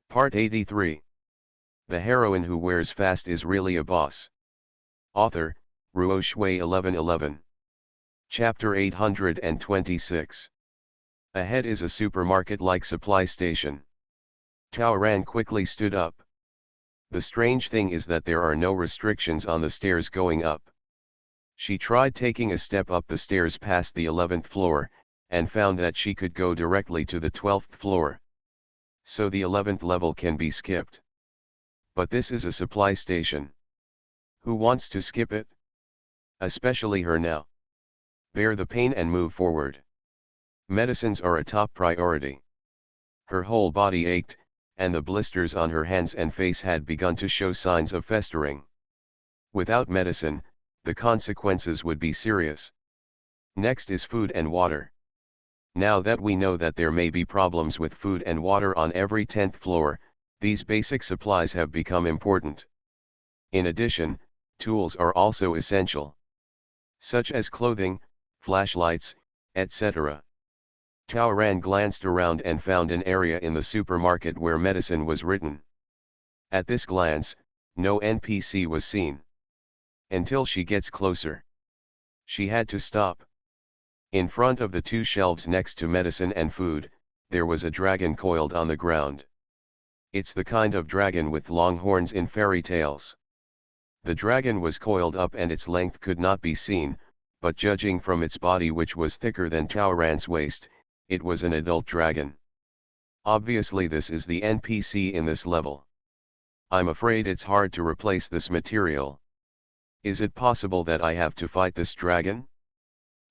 Part 83. The heroine who wears fast is really a boss. Author, Ruo Shui 1111. Chapter 826. Ahead is a supermarket-like supply station. Tao Ran quickly stood up. The strange thing is that there are no restrictions on the stairs going up. She tried taking a step up the stairs past the 11th floor, and found that she could go directly to the 12th floor. So the 11th level can be skipped. But this is a supply station. Who wants to skip it? Especially her now. Bear the pain and move forward. Medicines are a top priority. Her whole body ached, and the blisters on her hands and face had begun to show signs of festering. Without medicine, the consequences would be serious. Next is food and water. Now that we know that there may be problems with food and water on every 10th floor, these basic supplies have become important. In addition, tools are also essential, such as clothing, flashlights, etc. Tao Ran glanced around and found an area in the supermarket where medicine was written. At this glance, no NPC was seen. Until she gets closer. She had to stop. In front of the two shelves next to medicine and food, there was a dragon coiled on the ground. It's the kind of dragon with long horns in fairy tales. The dragon was coiled up and its length could not be seen, but judging from its body, which was thicker than Tao Ran's waist, it was an adult dragon. Obviously this is the NPC in this level. I'm afraid it's hard to replace this material. Is it possible that I have to fight this dragon?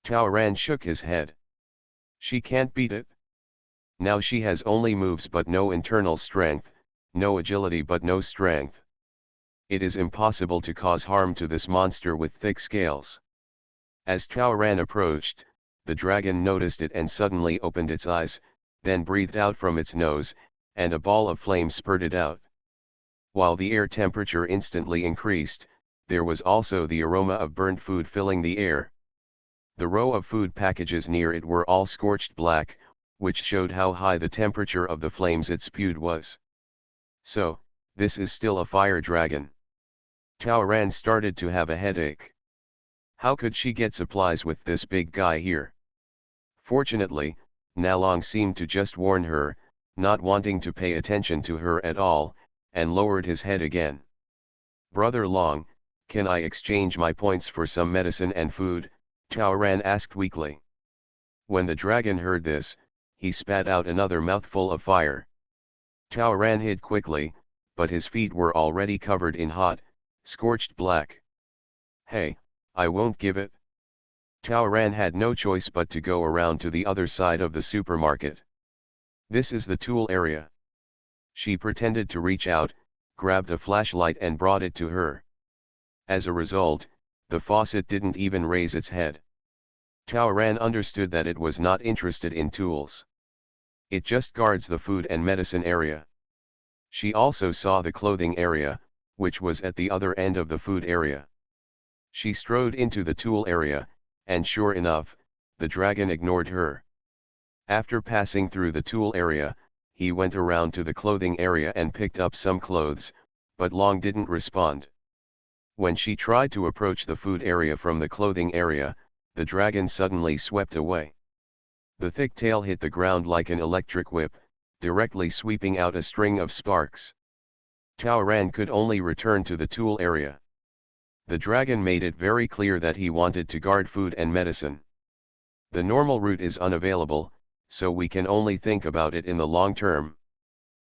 Tao Ran shook his head. She can't beat it. Now she has only moves but no internal strength, no agility but no strength. It is impossible to cause harm to this monster with thick scales. As Tao Ran approached, the dragon noticed it and suddenly opened its eyes, then breathed out from its nose, and a ball of flame spurted out. While the air temperature instantly increased, there was also the aroma of burnt food filling the air. The row of food packages near it were all scorched black, which showed how high the temperature of the flames it spewed was. So, this is still a fire dragon. Tao Ran started to have a headache. How could she get supplies with this big guy here? Fortunately, Nalong seemed to just warn her, not wanting to pay attention to her at all, and lowered his head again. Brother Long, can I exchange my points for some medicine and food? Tao Ran asked weakly. When the dragon heard this, he spat out another mouthful of fire. Tao Ran hid quickly, but his feet were already covered in hot, scorched black. Hey, I won't give it. Tao Ran had no choice but to go around to the other side of the supermarket. This is the tool area. She pretended to reach out, grabbed a flashlight and brought it to her. As a result, the faucet didn't even raise its head. Tao Ran understood that it was not interested in tools. It just guards the food and medicine area. She also saw the clothing area, which was at the other end of the food area. She strode into the tool area, and sure enough, the dragon ignored her. After passing through the tool area, he went around to the clothing area and picked up some clothes, but Long didn't respond. When she tried to approach the food area from the clothing area, the dragon suddenly swept away. The thick tail hit the ground like an electric whip, directly sweeping out a string of sparks. Tao Ran could only return to the tool area. The dragon made it very clear that he wanted to guard food and medicine. The normal route is unavailable, so we can only think about it in the long term.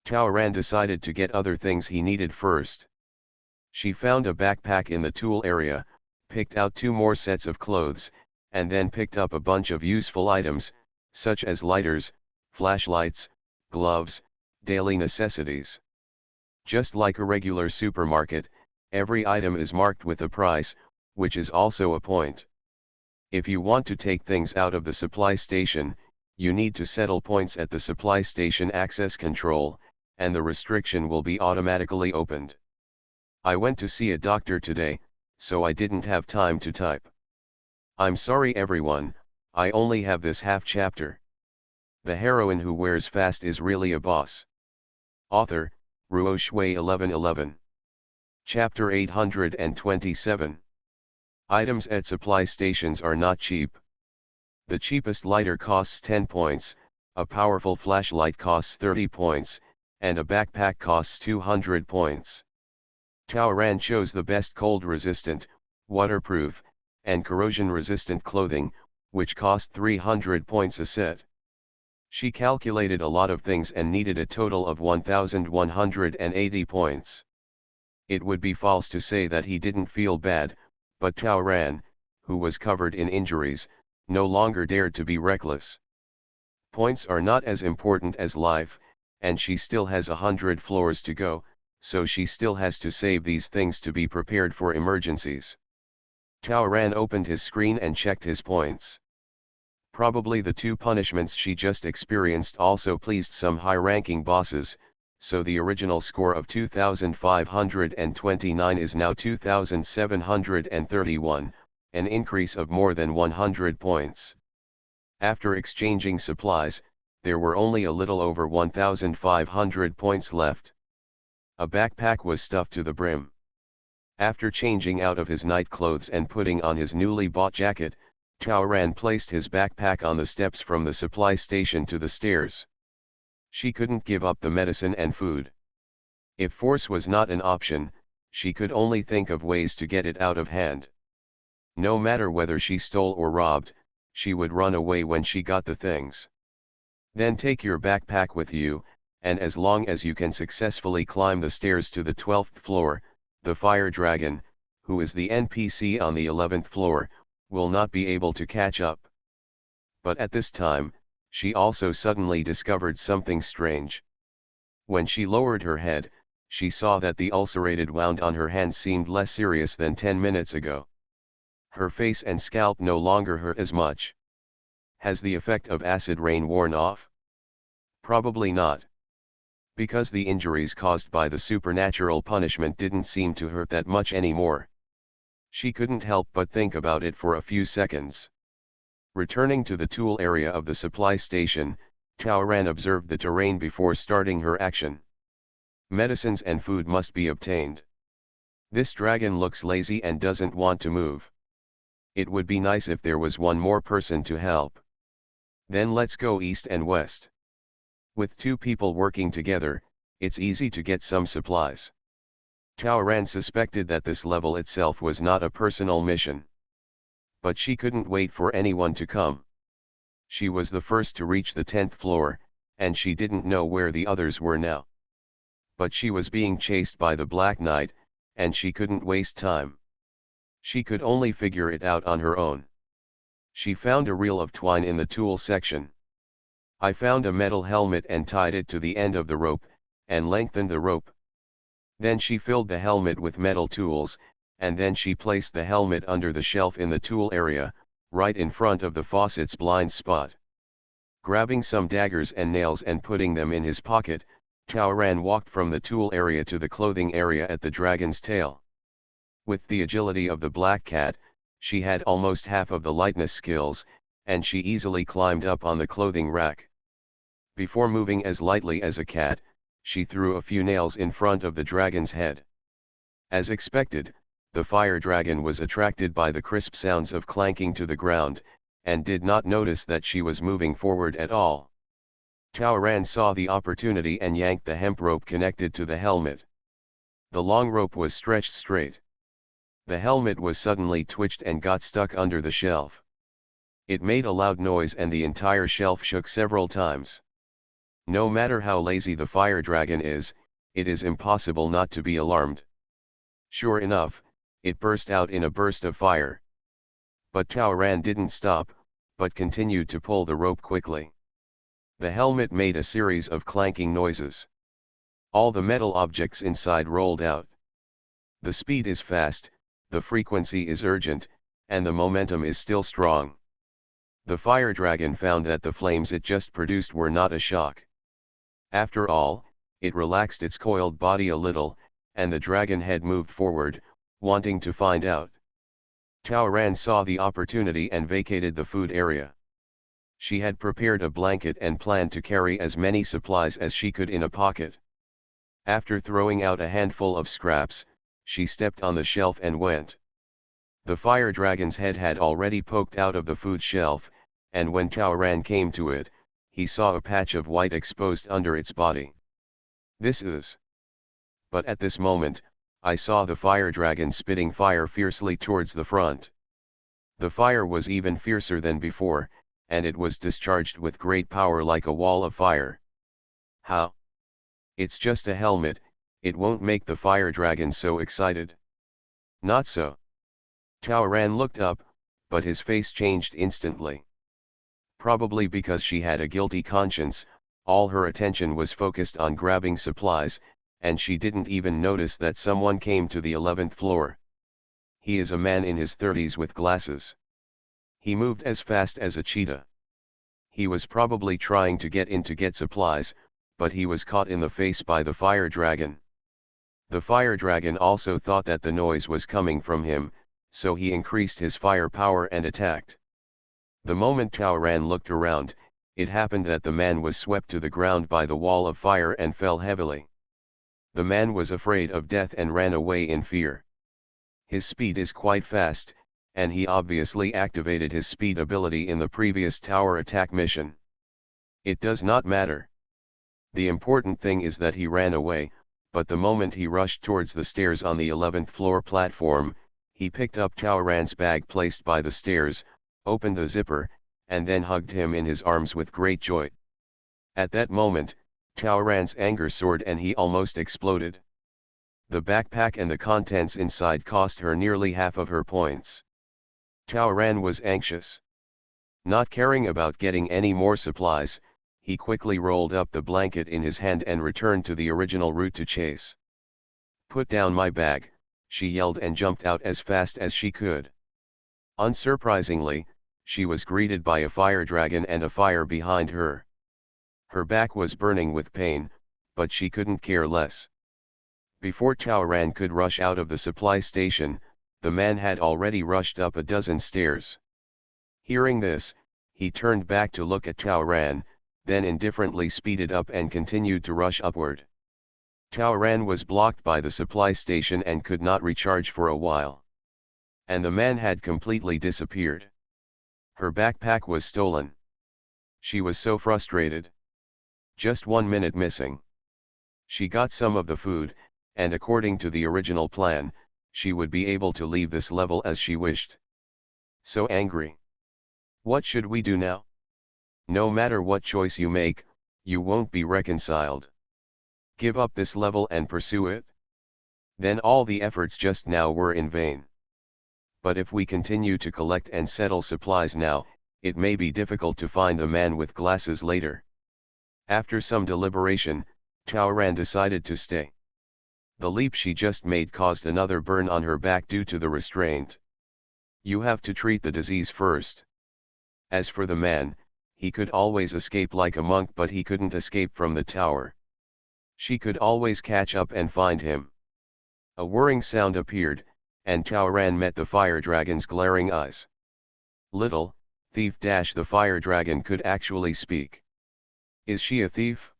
Tao Ran decided to get other things he needed first. She found a backpack in the tool area, picked out 2 more sets of clothes, and then picked up a bunch of useful items, such as lighters, flashlights, gloves, daily necessities. Just like a regular supermarket, every item is marked with a price, which is also a point. If you want to take things out of the supply station, you need to settle points at the supply station access control, and the restriction will be automatically opened. I went to see a doctor today, so I didn't have time to type. I'm sorry everyone, I only have this half chapter. The heroine who wears fast is really a boss. Author, Ruo Shui 1111. Chapter 827. Items at supply stations are not cheap. The cheapest lighter costs 10 points, a powerful flashlight costs 30 points, and a backpack costs 200 points. Taoran chose the best cold-resistant, waterproof, and corrosion-resistant clothing, which cost 300 points a set. She calculated a lot of things and needed a total of 1,180 points. It would be false to say that he didn't feel bad, but Taoran, who was covered in injuries, no longer dared to be reckless. Points are not as important as life, and she still has 100 floors to go, so she still has to save these things to be prepared for emergencies. Taoran opened his screen and checked his points. Probably the two punishments she just experienced also pleased some high-ranking bosses, so the original score of 2,529 is now 2,731, an increase of more than 100 points. After exchanging supplies, there were only a little over 1,500 points left. A backpack was stuffed to the brim. After changing out of his night clothes and putting on his newly bought jacket, Taoran placed his backpack on the steps from the supply station to the stairs. She couldn't give up the medicine and food. If force was not an option, she could only think of ways to get it out of hand. No matter whether she stole or robbed, she would run away when she got the things. Then take your backpack with you, and as long as you can successfully climb the stairs to the 12th floor, the fire dragon, who is the NPC on the 11th floor, will not be able to catch up. But at this time, she also suddenly discovered something strange. When she lowered her head, she saw that the ulcerated wound on her hand seemed less serious than 10 minutes ago. Her face and scalp no longer hurt as much. Has the effect of acid rain worn off? Probably not. Because the injuries caused by the supernatural punishment didn't seem to hurt that much anymore. She couldn't help but think about it for a few seconds. Returning to the tool area of the supply station, Taoran observed the terrain before starting her action. Medicines and food must be obtained. This dragon looks lazy and doesn't want to move. It would be nice if there was one more person to help. Then let's go east and west. With two people working together, it's easy to get some supplies. Taoran suspected that this level itself was not a personal mission. But she couldn't wait for anyone to come. She was the first to reach the 10th floor, and she didn't know where the others were now. But she was being chased by the Black Knight, and she couldn't waste time. She could only figure it out on her own. She found a reel of twine in the tool section. I found a metal helmet and tied it to the end of the rope, and lengthened the rope. Then she filled the helmet with metal tools, and then she placed the helmet under the shelf in the tool area, right in front of the faucet's blind spot. Grabbing some daggers and nails and putting them in his pocket, Taoran walked from the tool area to the clothing area at the dragon's tail. With the agility of the black cat, she had almost half of the lightness skills, and she easily climbed up on the clothing rack. Before moving as lightly as a cat, she threw a few nails in front of the dragon's head. As expected, the fire dragon was attracted by the crisp sounds of clanking to the ground, and did not notice that she was moving forward at all. Taoran saw the opportunity and yanked the hemp rope connected to the helmet. The long rope was stretched straight. The helmet was suddenly twitched and got stuck under the shelf. It made a loud noise and the entire shelf shook several times. No matter how lazy the fire dragon is, it is impossible not to be alarmed. Sure enough, it burst out in a burst of fire. But Taoran didn't stop, but continued to pull the rope quickly. The helmet made a series of clanking noises. All the metal objects inside rolled out. The speed is fast, the frequency is urgent, and the momentum is still strong. The fire dragon found that the flames it just produced were not a shock. After all, it relaxed its coiled body a little, and the dragon head moved forward, wanting to find out. Taoran saw the opportunity and vacated the food area. She had prepared a blanket and planned to carry as many supplies as she could in a pocket. After throwing out a handful of scraps, she stepped on the shelf and went. The fire dragon's head had already poked out of the food shelf, and when Chaoran came to it, he saw a patch of white exposed under its body. This is. But at this moment, I saw the fire dragon spitting fire fiercely towards the front. The fire was even fiercer than before, and it was discharged with great power like a wall of fire. How? It's just a helmet, it won't make the fire dragon so excited. Not so. Chaoran looked up, but his face changed instantly. Probably because she had a guilty conscience, all her attention was focused on grabbing supplies, and she didn't even notice that someone came to the 11th floor. He is a man in his 30s with glasses. He moved as fast as a cheetah. He was probably trying to get in to get supplies, but he was caught in the face by the fire dragon. The fire dragon also thought that the noise was coming from him, so he increased his fire power and attacked. The moment Chaoran looked around, it happened that the man was swept to the ground by the wall of fire and fell heavily. The man was afraid of death and ran away in fear. His speed is quite fast, and he obviously activated his speed ability in the previous tower attack mission. It does not matter. The important thing is that he ran away, but the moment he rushed towards the stairs on the 11th floor platform, he picked up Chaoran's bag placed by the stairs, opened the zipper, and then hugged him in his arms with great joy. At that moment, Chaoran's anger soared and he almost exploded. The backpack and the contents inside cost her nearly half of her points. Chaoran was anxious. Not caring about getting any more supplies, he quickly rolled up the blanket in his hand and returned to the original route to chase. "Put down my bag," she yelled and jumped out as fast as she could. Unsurprisingly, she was greeted by a fire dragon and a fire behind her. Her back was burning with pain, but she couldn't care less. Before Chaoran could rush out of the supply station, the man had already rushed up a dozen stairs. Hearing this, he turned back to look at Chaoran, then indifferently speeded up and continued to rush upward. Chaoran was blocked by the supply station and could not recharge for a while. And the man had completely disappeared. Her backpack was stolen. She was so frustrated. Just 1 minute missing. She got some of the food, and according to the original plan, she would be able to leave this level as she wished. So angry. What should we do now? No matter what choice you make, you won't be reconciled. Give up this level and pursue it? Then all the efforts just now were in vain. But if we continue to collect and settle supplies now, it may be difficult to find the man with glasses later. After some deliberation, Chaoran decided to stay. The leap she just made caused another burn on her back due to the restraint. You have to treat the disease first. As for the man, he could always escape like a monk, but he couldn't escape from the tower. She could always catch up and find him. A whirring sound appeared, and Chaoran met the fire dragon's glaring eyes. Little thief! The fire dragon could actually speak. Is she a thief?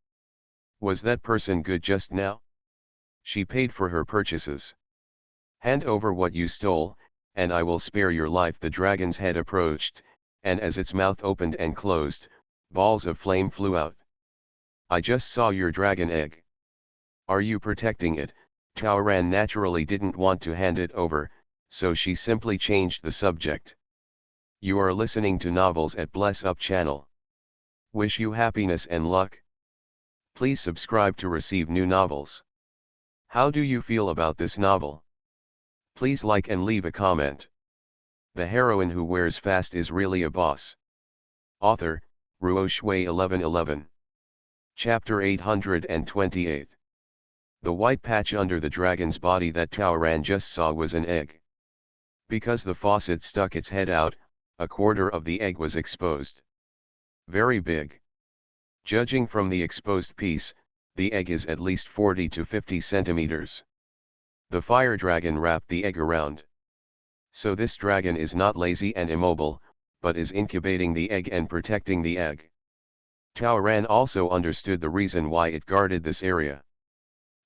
Was that person good just now? She paid for her purchases. Hand over what you stole, and I will spare your life. The dragon's head approached, and as its mouth opened and closed, balls of flame flew out. I just saw your dragon egg. Are you protecting it? Chaoran naturally didn't want to hand it over, so she simply changed the subject. You are listening to Novels at Bless Up channel. Wish you happiness and luck. Please subscribe to receive new novels. How do you feel about this novel? Please like and leave a comment. The heroine who wears fast is really a boss. Author, Ruo Shui 1111. Chapter 828. The white patch under the dragon's body that Chaoran just saw was an egg. Because the faucet stuck its head out, a quarter of the egg was exposed. Very big. Judging from the exposed piece, the egg is at least 40 to 50 centimeters. The fire dragon wrapped the egg around. So this dragon is not lazy and immobile, but is incubating the egg and protecting the egg. Chaoran also understood the reason why it guarded this area.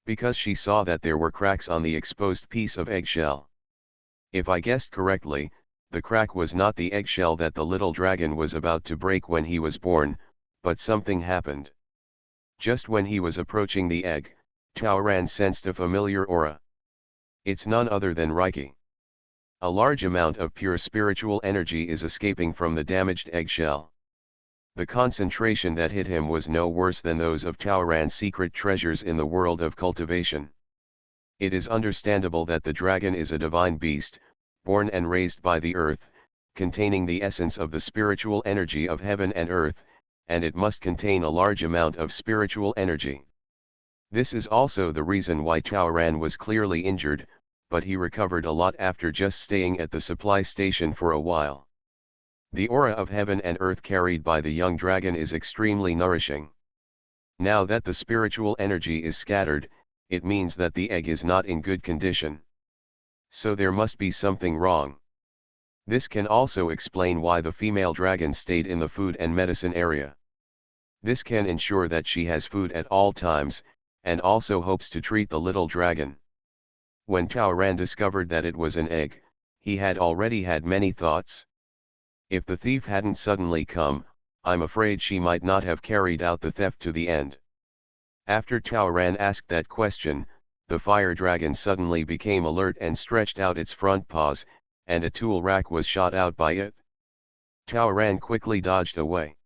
because she saw that there were cracks on the exposed piece of eggshell. If I guessed correctly, the crack was not the eggshell that the little dragon was about to break when he was born, but something happened. Just when he was approaching the egg, Taoran sensed a familiar aura. It's none other than Reiki. A large amount of pure spiritual energy is escaping from the damaged eggshell. The concentration that hit him was no worse than those of Taoran's secret treasures in the world of cultivation. It is understandable that the dragon is a divine beast, born and raised by the earth, containing the essence of the spiritual energy of heaven and earth, and it must contain a large amount of spiritual energy. This is also the reason why Taoran was clearly injured, but he recovered a lot after just staying at the supply station for a while. The aura of heaven and earth carried by the young dragon is extremely nourishing. Now that the spiritual energy is scattered, it means that the egg is not in good condition. So there must be something wrong. This can also explain why the female dragon stayed in the food and medicine area. This can ensure that she has food at all times, and also hopes to treat the little dragon. When Taoran discovered that it was an egg, he had already had many thoughts. If the thief hadn't suddenly come, I'm afraid she might not have carried out the theft to the end. After Taoran asked that question, the fire dragon suddenly became alert and stretched out its front paws, and a tool rack was shot out by it. Taoran quickly dodged away.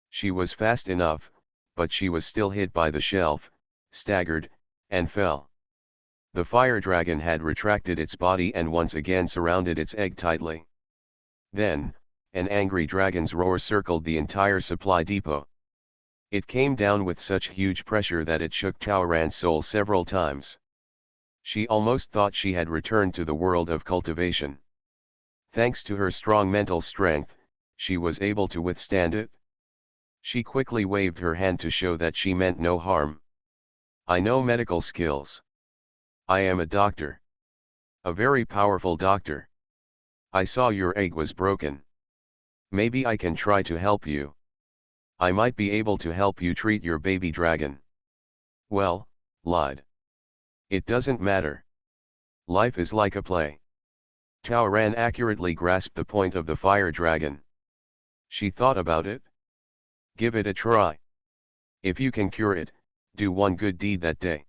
She was fast enough, but she was still hit by the shelf, staggered, and fell. The fire dragon had retracted its body and once again surrounded its egg tightly. Then, an angry dragon's roar circled the entire supply depot. It came down with such huge pressure that it shook Taoran's soul several times. She almost thought she had returned to the world of cultivation. Thanks to her strong mental strength, she was able to withstand it. She quickly waved her hand to show that she meant no harm. I know medical skills. I am a doctor. A very powerful doctor. I saw your egg was broken. Maybe I can try to help you. I might be able to help you treat your baby dragon. Well, lied. It doesn't matter. Life is like a play. Taoran accurately grasped the point of the fire dragon. She thought about it. Give it a try. If you can cure it, do one good deed that day.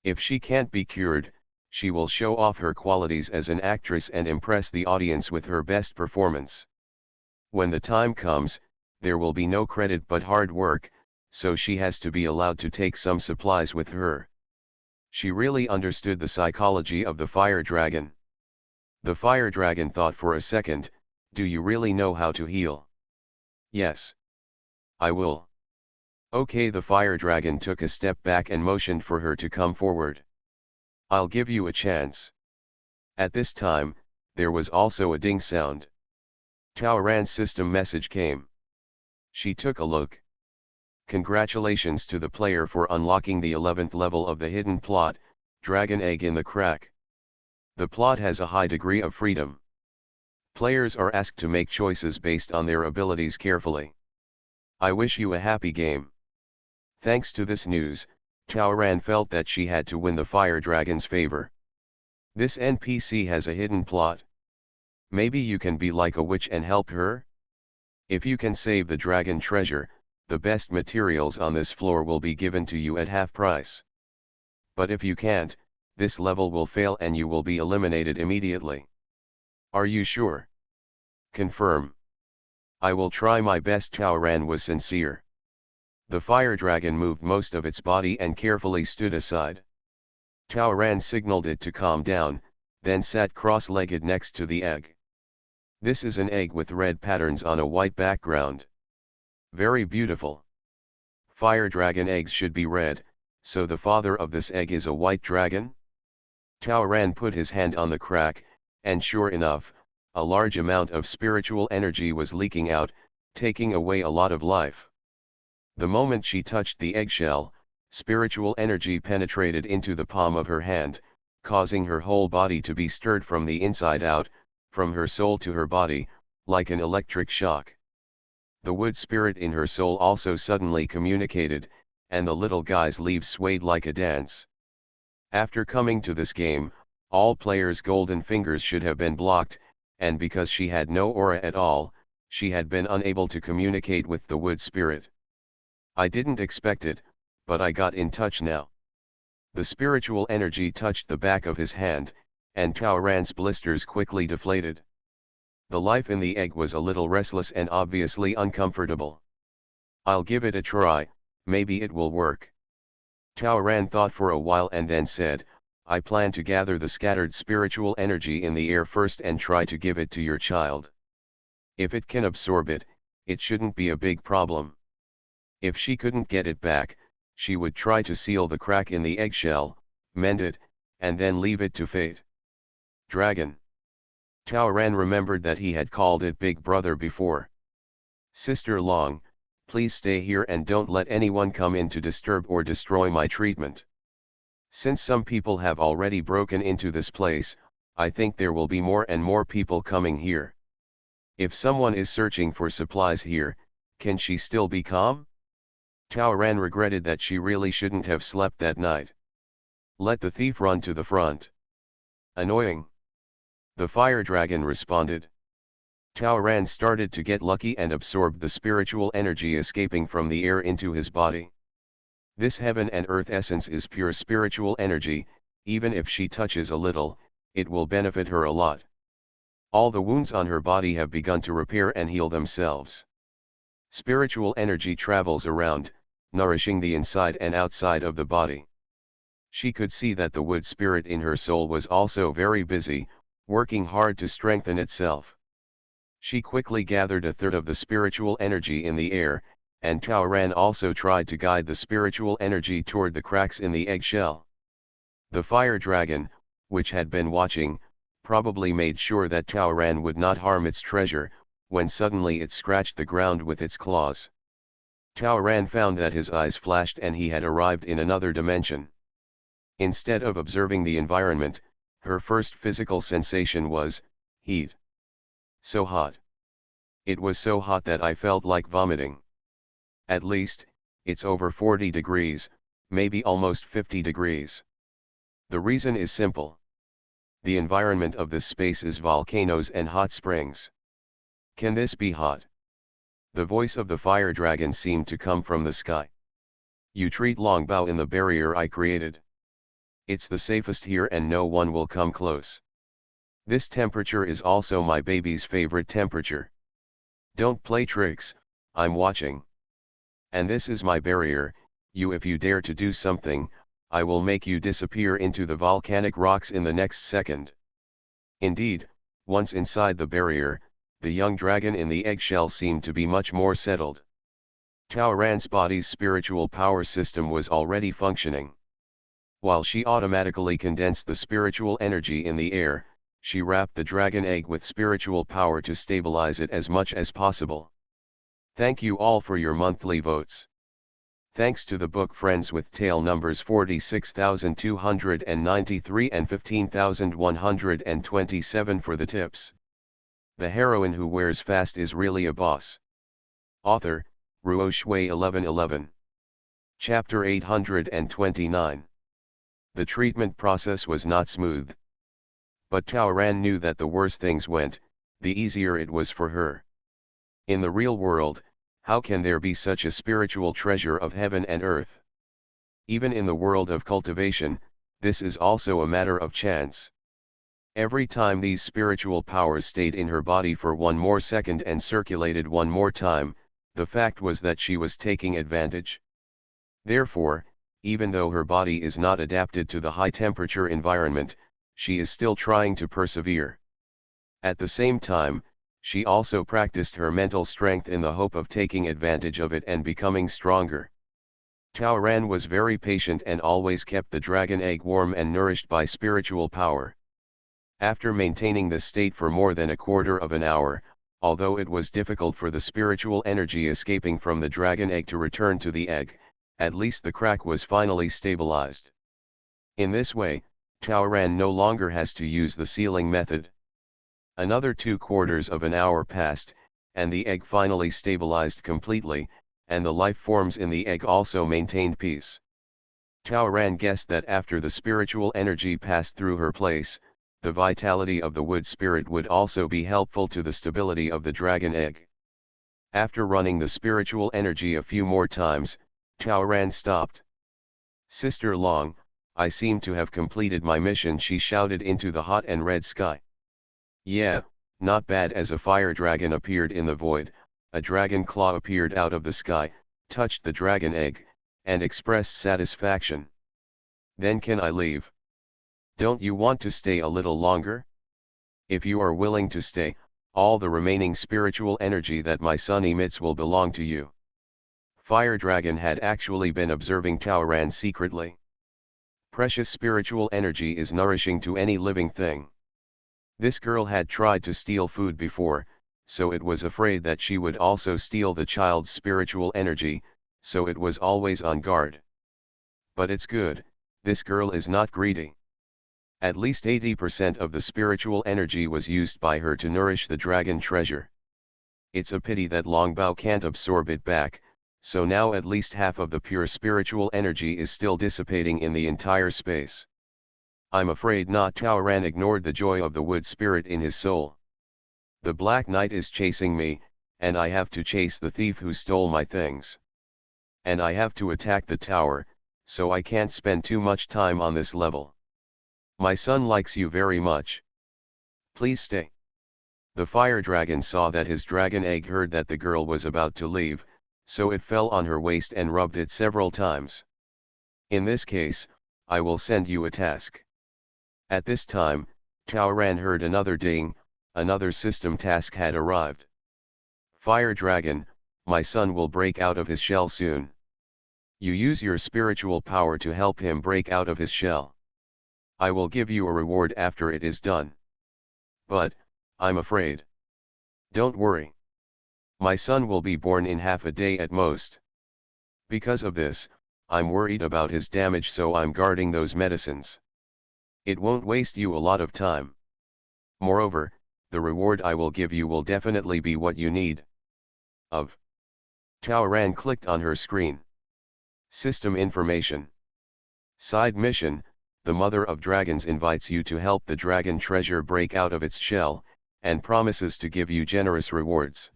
If she can't be cured, she will show off her qualities as an actress and impress the audience with her best performance. When the time comes, there will be no credit but hard work, so she has to be allowed to take some supplies with her. She really understood the psychology of the fire dragon. The fire dragon thought for a second, do you really know how to heal? Yes. I will. Okay, the fire dragon took a step back and motioned for her to come forward. I'll give you a chance. At this time, there was also a ding sound. Taoran's system message came. She took a look. Congratulations to the player for unlocking the 11th level of the hidden plot, Dragon Egg in the Crack. The plot has a high degree of freedom. Players are asked to make choices based on their abilities carefully. I wish you a happy game. Thanks to this news, Taoran felt that she had to win the fire dragon's favor. This NPC has a hidden plot. Maybe you can be like a witch and help her? If you can save the dragon treasure, the best materials on this floor will be given to you at half price. But if you can't, this level will fail and you will be eliminated immediately. Are you sure? Confirm. I will try my best. Taoran was sincere. The fire dragon moved most of its body and carefully stood aside. Taoran signaled it to calm down, then sat cross-legged next to the egg. This is an egg with red patterns on a white background. Very beautiful. Fire dragon eggs should be red, so the father of this egg is a white dragon? Taoran put his hand on the crack, and sure enough, a large amount of spiritual energy was leaking out, taking away a lot of life. The moment she touched the eggshell, spiritual energy penetrated into the palm of her hand, causing her whole body to be stirred from the inside out, from her soul to her body, like an electric shock. The wood spirit in her soul also suddenly communicated, and the little guy's leaves swayed like a dance. After coming to this game, all players' golden fingers should have been blocked, and because she had no aura at all, she had been unable to communicate with the wood spirit. I didn't expect it, but I got in touch now. The spiritual energy touched the back of his hand, and Taoran's blisters quickly deflated. The life in the egg was a little restless and obviously uncomfortable. I'll give it a try, maybe it will work. Taoran thought for a while and then said, I plan to gather the scattered spiritual energy in the air first and try to give it to your child. If it can absorb it, it shouldn't be a big problem. If she couldn't get it back, she would try to seal the crack in the eggshell, mend it, and then leave it to fate. Dragon. Taoran remembered that he had called it Big Brother before. Sister Long, please stay here and don't let anyone come in to disturb or destroy my treatment. Since some people have already broken into this place, I think there will be more and more people coming here. If someone is searching for supplies here, can she still be calm? Taoran regretted that she really shouldn't have slept that night. Let the thief run to the front. Annoying. The fire dragon responded. Taoran started to get lucky and absorbed the spiritual energy escaping from the air into his body. This heaven and earth essence is pure spiritual energy, even if she touches a little, it will benefit her a lot. All the wounds on her body have begun to repair and heal themselves. Spiritual energy travels around, nourishing the inside and outside of the body. She could see that the wood spirit in her soul was also very busy, working hard to strengthen itself. She quickly gathered a third of the spiritual energy in the air, and Taoran also tried to guide the spiritual energy toward the cracks in the eggshell. The fire dragon, which had been watching, probably made sure that Taoran would not harm its treasure, when suddenly it scratched the ground with its claws. Taoran found that his eyes flashed and he had arrived in another dimension. Instead of observing the environment, her first physical sensation was heat. So hot. It was so hot that I felt like vomiting. At least, it's over 40 degrees, maybe almost 50 degrees. The reason is simple. The environment of this space is volcanoes and hot springs. Can this be hot? The voice of the fire dragon seemed to come from the sky. You treat Longbao in the barrier I created. It's the safest here and no one will come close. This temperature is also my baby's favorite temperature. Don't play tricks, I'm watching. And this is my barrier, if you dare to do something, I will make you disappear into the volcanic rocks in the next second. Indeed, once inside the barrier, the young dragon in the eggshell seemed to be much more settled. Taoran's body's spiritual power system was already functioning. While she automatically condensed the spiritual energy in the air, she wrapped the dragon egg with spiritual power to stabilize it as much as possible. Thank you all for your monthly votes. Thanks to the book Friends with Tail numbers 46,293 and 15,127 for the tips. The heroine who wears fast is really a boss. Author, Ruo Shui 1111. Chapter 829. The treatment process was not smooth. But Taoran knew that the worse things went, the easier it was for her. In the real world, how can there be such a spiritual treasure of heaven and earth? Even in the world of cultivation, this is also a matter of chance. Every time these spiritual powers stayed in her body for one more second and circulated one more time, the fact was that she was taking advantage. Therefore, even though her body is not adapted to the high-temperature environment, she is still trying to persevere. At the same time, she also practiced her mental strength in the hope of taking advantage of it and becoming stronger. Taoran was very patient and always kept the dragon egg warm and nourished by spiritual power. After maintaining this state for more than a quarter of an hour, although it was difficult for the spiritual energy escaping from the dragon egg to return to the egg, at least the crack was finally stabilized. In this way, Taoran no longer has to use the sealing method. Another 2/4 of an hour passed, and the egg finally stabilized completely, and the life forms in the egg also maintained peace. Taoran guessed that after the spiritual energy passed through her place, the vitality of the wood spirit would also be helpful to the stability of the dragon egg. After running the spiritual energy a few more times, Taoran stopped. "Sister Long, I seem to have completed my mission," she shouted into the hot and red sky. "Yeah, not bad." As a fire dragon appeared in the void, a dragon claw appeared out of the sky, touched the dragon egg, and expressed satisfaction. "Then can I leave? Don't you want to stay a little longer? If you are willing to stay, all the remaining spiritual energy that my son emits will belong to you." Fire Dragon had actually been observing Taoran secretly. Precious spiritual energy is nourishing to any living thing. This girl had tried to steal food before, so it was afraid that she would also steal the child's spiritual energy, so it was always on guard. But it's good, this girl is not greedy. At least 80% of the spiritual energy was used by her to nourish the dragon treasure. It's a pity that Longbao can't absorb it back, so now at least half of the pure spiritual energy is still dissipating in the entire space. "I'm afraid not." Taoran ignored the joy of the wood spirit in his soul. "The Black Knight is chasing me, and I have to chase the thief who stole my things. And I have to attack the tower, so I can't spend too much time on this level. My son likes you very much. Please stay." The fire dragon saw that his dragon egg heard that the girl was about to leave, so it fell on her waist and rubbed it several times. "In this case, I will send you a task." At this time, Taoran heard another ding, another system task had arrived. "Fire Dragon, my son will break out of his shell soon. You use your spiritual power to help him break out of his shell. I will give you a reward after it is done. But, I'm afraid. Don't worry. My son will be born in half a day at most. Because of this, I'm worried about his damage, so I'm guarding those medicines. It won't waste you a lot of time. Moreover, the reward I will give you will definitely be what you need." Of. Taoran clicked on her screen. System information. Side mission: the Mother of Dragons invites you to help the dragon treasure break out of its shell, and promises to give you generous rewards.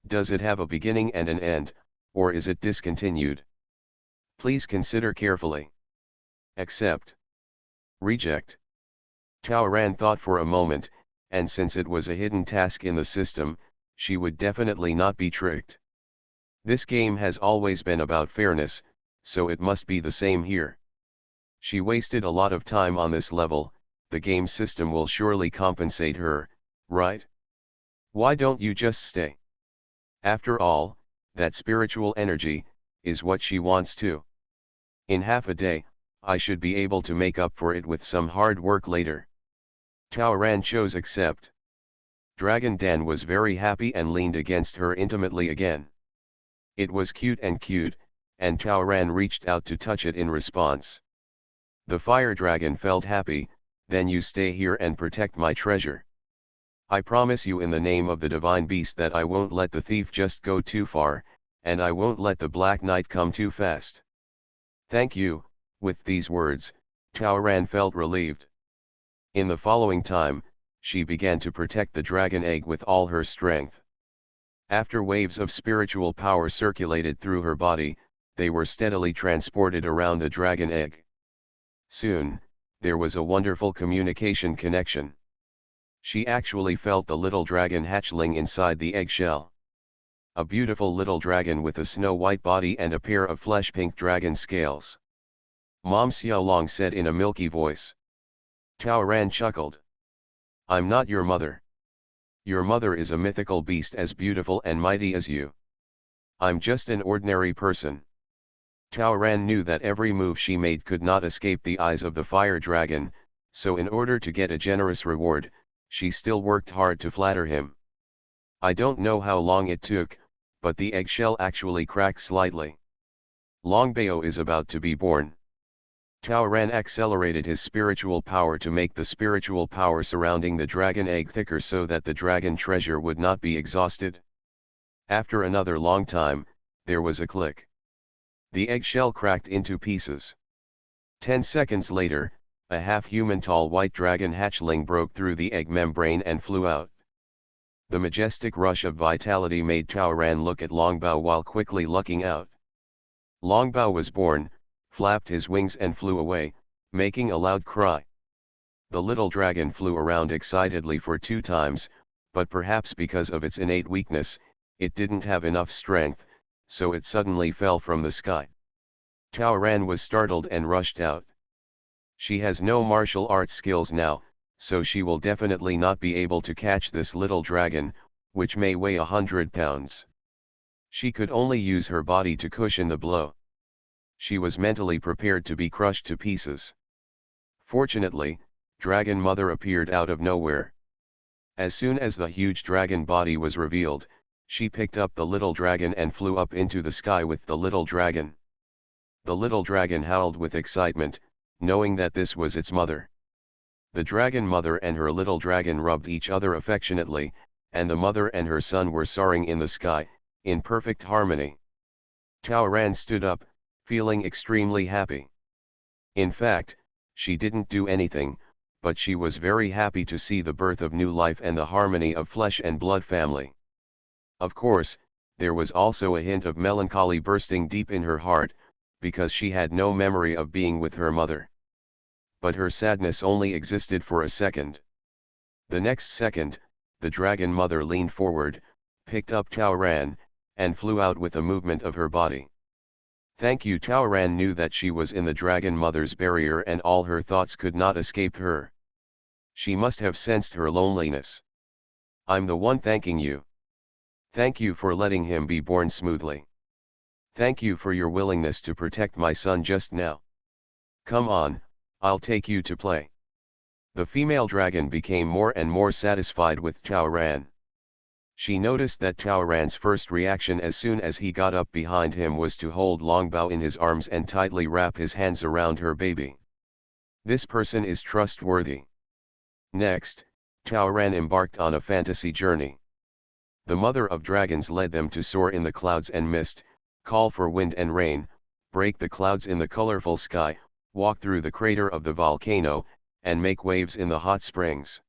Does it have a beginning and an end, or is it discontinued? Please consider carefully. Accept. Reject. Taoran thought for a moment, and since it was a hidden task in the system, she would definitely not be tricked. This game has always been about fairness, so it must be the same here. She wasted a lot of time on this level, the game system will surely compensate her, right? Why don't you just stay? After all, that spiritual energy is what she wants too. In half a day, I should be able to make up for it with some hard work later. Taoran chose accept. Dragon Dan was very happy and leaned against her intimately again. It was cute, and Taoran reached out to touch it in response. The fire dragon felt happy. "Then you stay here and protect my treasure. I promise you in the name of the divine beast that I won't let the thief just go too far, and I won't let the Black Knight come too fast." "Thank you." With these words, Taoran felt relieved. In the following time, she began to protect the dragon egg with all her strength. After waves of spiritual power circulated through her body, they were steadily transported around the dragon egg. Soon, there was a wonderful communication connection. She actually felt the little dragon hatchling inside the eggshell. A beautiful little dragon with a snow-white body and a pair of flesh-pink dragon scales. Mom Xiaolong said in a milky voice. Taoran chuckled. "I'm not your mother. Your mother is a mythical beast as beautiful and mighty as you. I'm just an ordinary person." Taoran knew that every move she made could not escape the eyes of the fire dragon, so in order to get a generous reward, she still worked hard to flatter him. I don't know how long it took, but the eggshell actually cracked slightly. Longbao is about to be born. Taoran accelerated his spiritual power to make the spiritual power surrounding the dragon egg thicker so that the dragon treasure would not be exhausted. After another long time, there was a click. The eggshell cracked into pieces. 10 seconds later, a half-human tall white dragon hatchling broke through the egg membrane and flew out. The majestic rush of vitality made Taoran look at Longbao while quickly lucking out. Longbao was born, flapped his wings and flew away, making a loud cry. The little dragon flew around excitedly for 2 times, but perhaps because of its innate weakness, it didn't have enough strength, so it suddenly fell from the sky. Taoran was startled and rushed out. She has no martial arts skills now, so she will definitely not be able to catch this little dragon, which may weigh 100 pounds. She could only use her body to cushion the blow. She was mentally prepared to be crushed to pieces. Fortunately, Dragon Mother appeared out of nowhere. As soon as the huge dragon body was revealed, she picked up the little dragon and flew up into the sky with the little dragon. The little dragon howled with excitement, knowing that this was its mother. The dragon mother and her little dragon rubbed each other affectionately, and the mother and her son were soaring in the sky, in perfect harmony. Taoran stood up, feeling extremely happy. In fact, she didn't do anything, but she was very happy to see the birth of new life and the harmony of flesh and blood family. Of course, there was also a hint of melancholy bursting deep in her heart, because she had no memory of being with her mother. But her sadness only existed for a second. The next second, the dragon mother leaned forward, picked up Taoran, and flew out with a movement of her body. Thank you. Taoran knew that she was in the dragon mother's barrier and all her thoughts could not escape her. She must have sensed her loneliness. I'm the one thanking you. Thank you for letting him be born smoothly. Thank you for your willingness to protect my son just now. Come on, I'll take you to play. The female dragon became more and more satisfied with Taoran. She noticed that Taoran's first reaction as soon as he got up behind him was to hold Longbao in his arms and tightly wrap his hands around her baby. This person is trustworthy. Next, Taoran embarked on a fantasy journey. The mother of dragons led them to soar in the clouds and mist, call for wind and rain, break the clouds in the colorful sky, walk through the crater of the volcano, and make waves in the hot springs.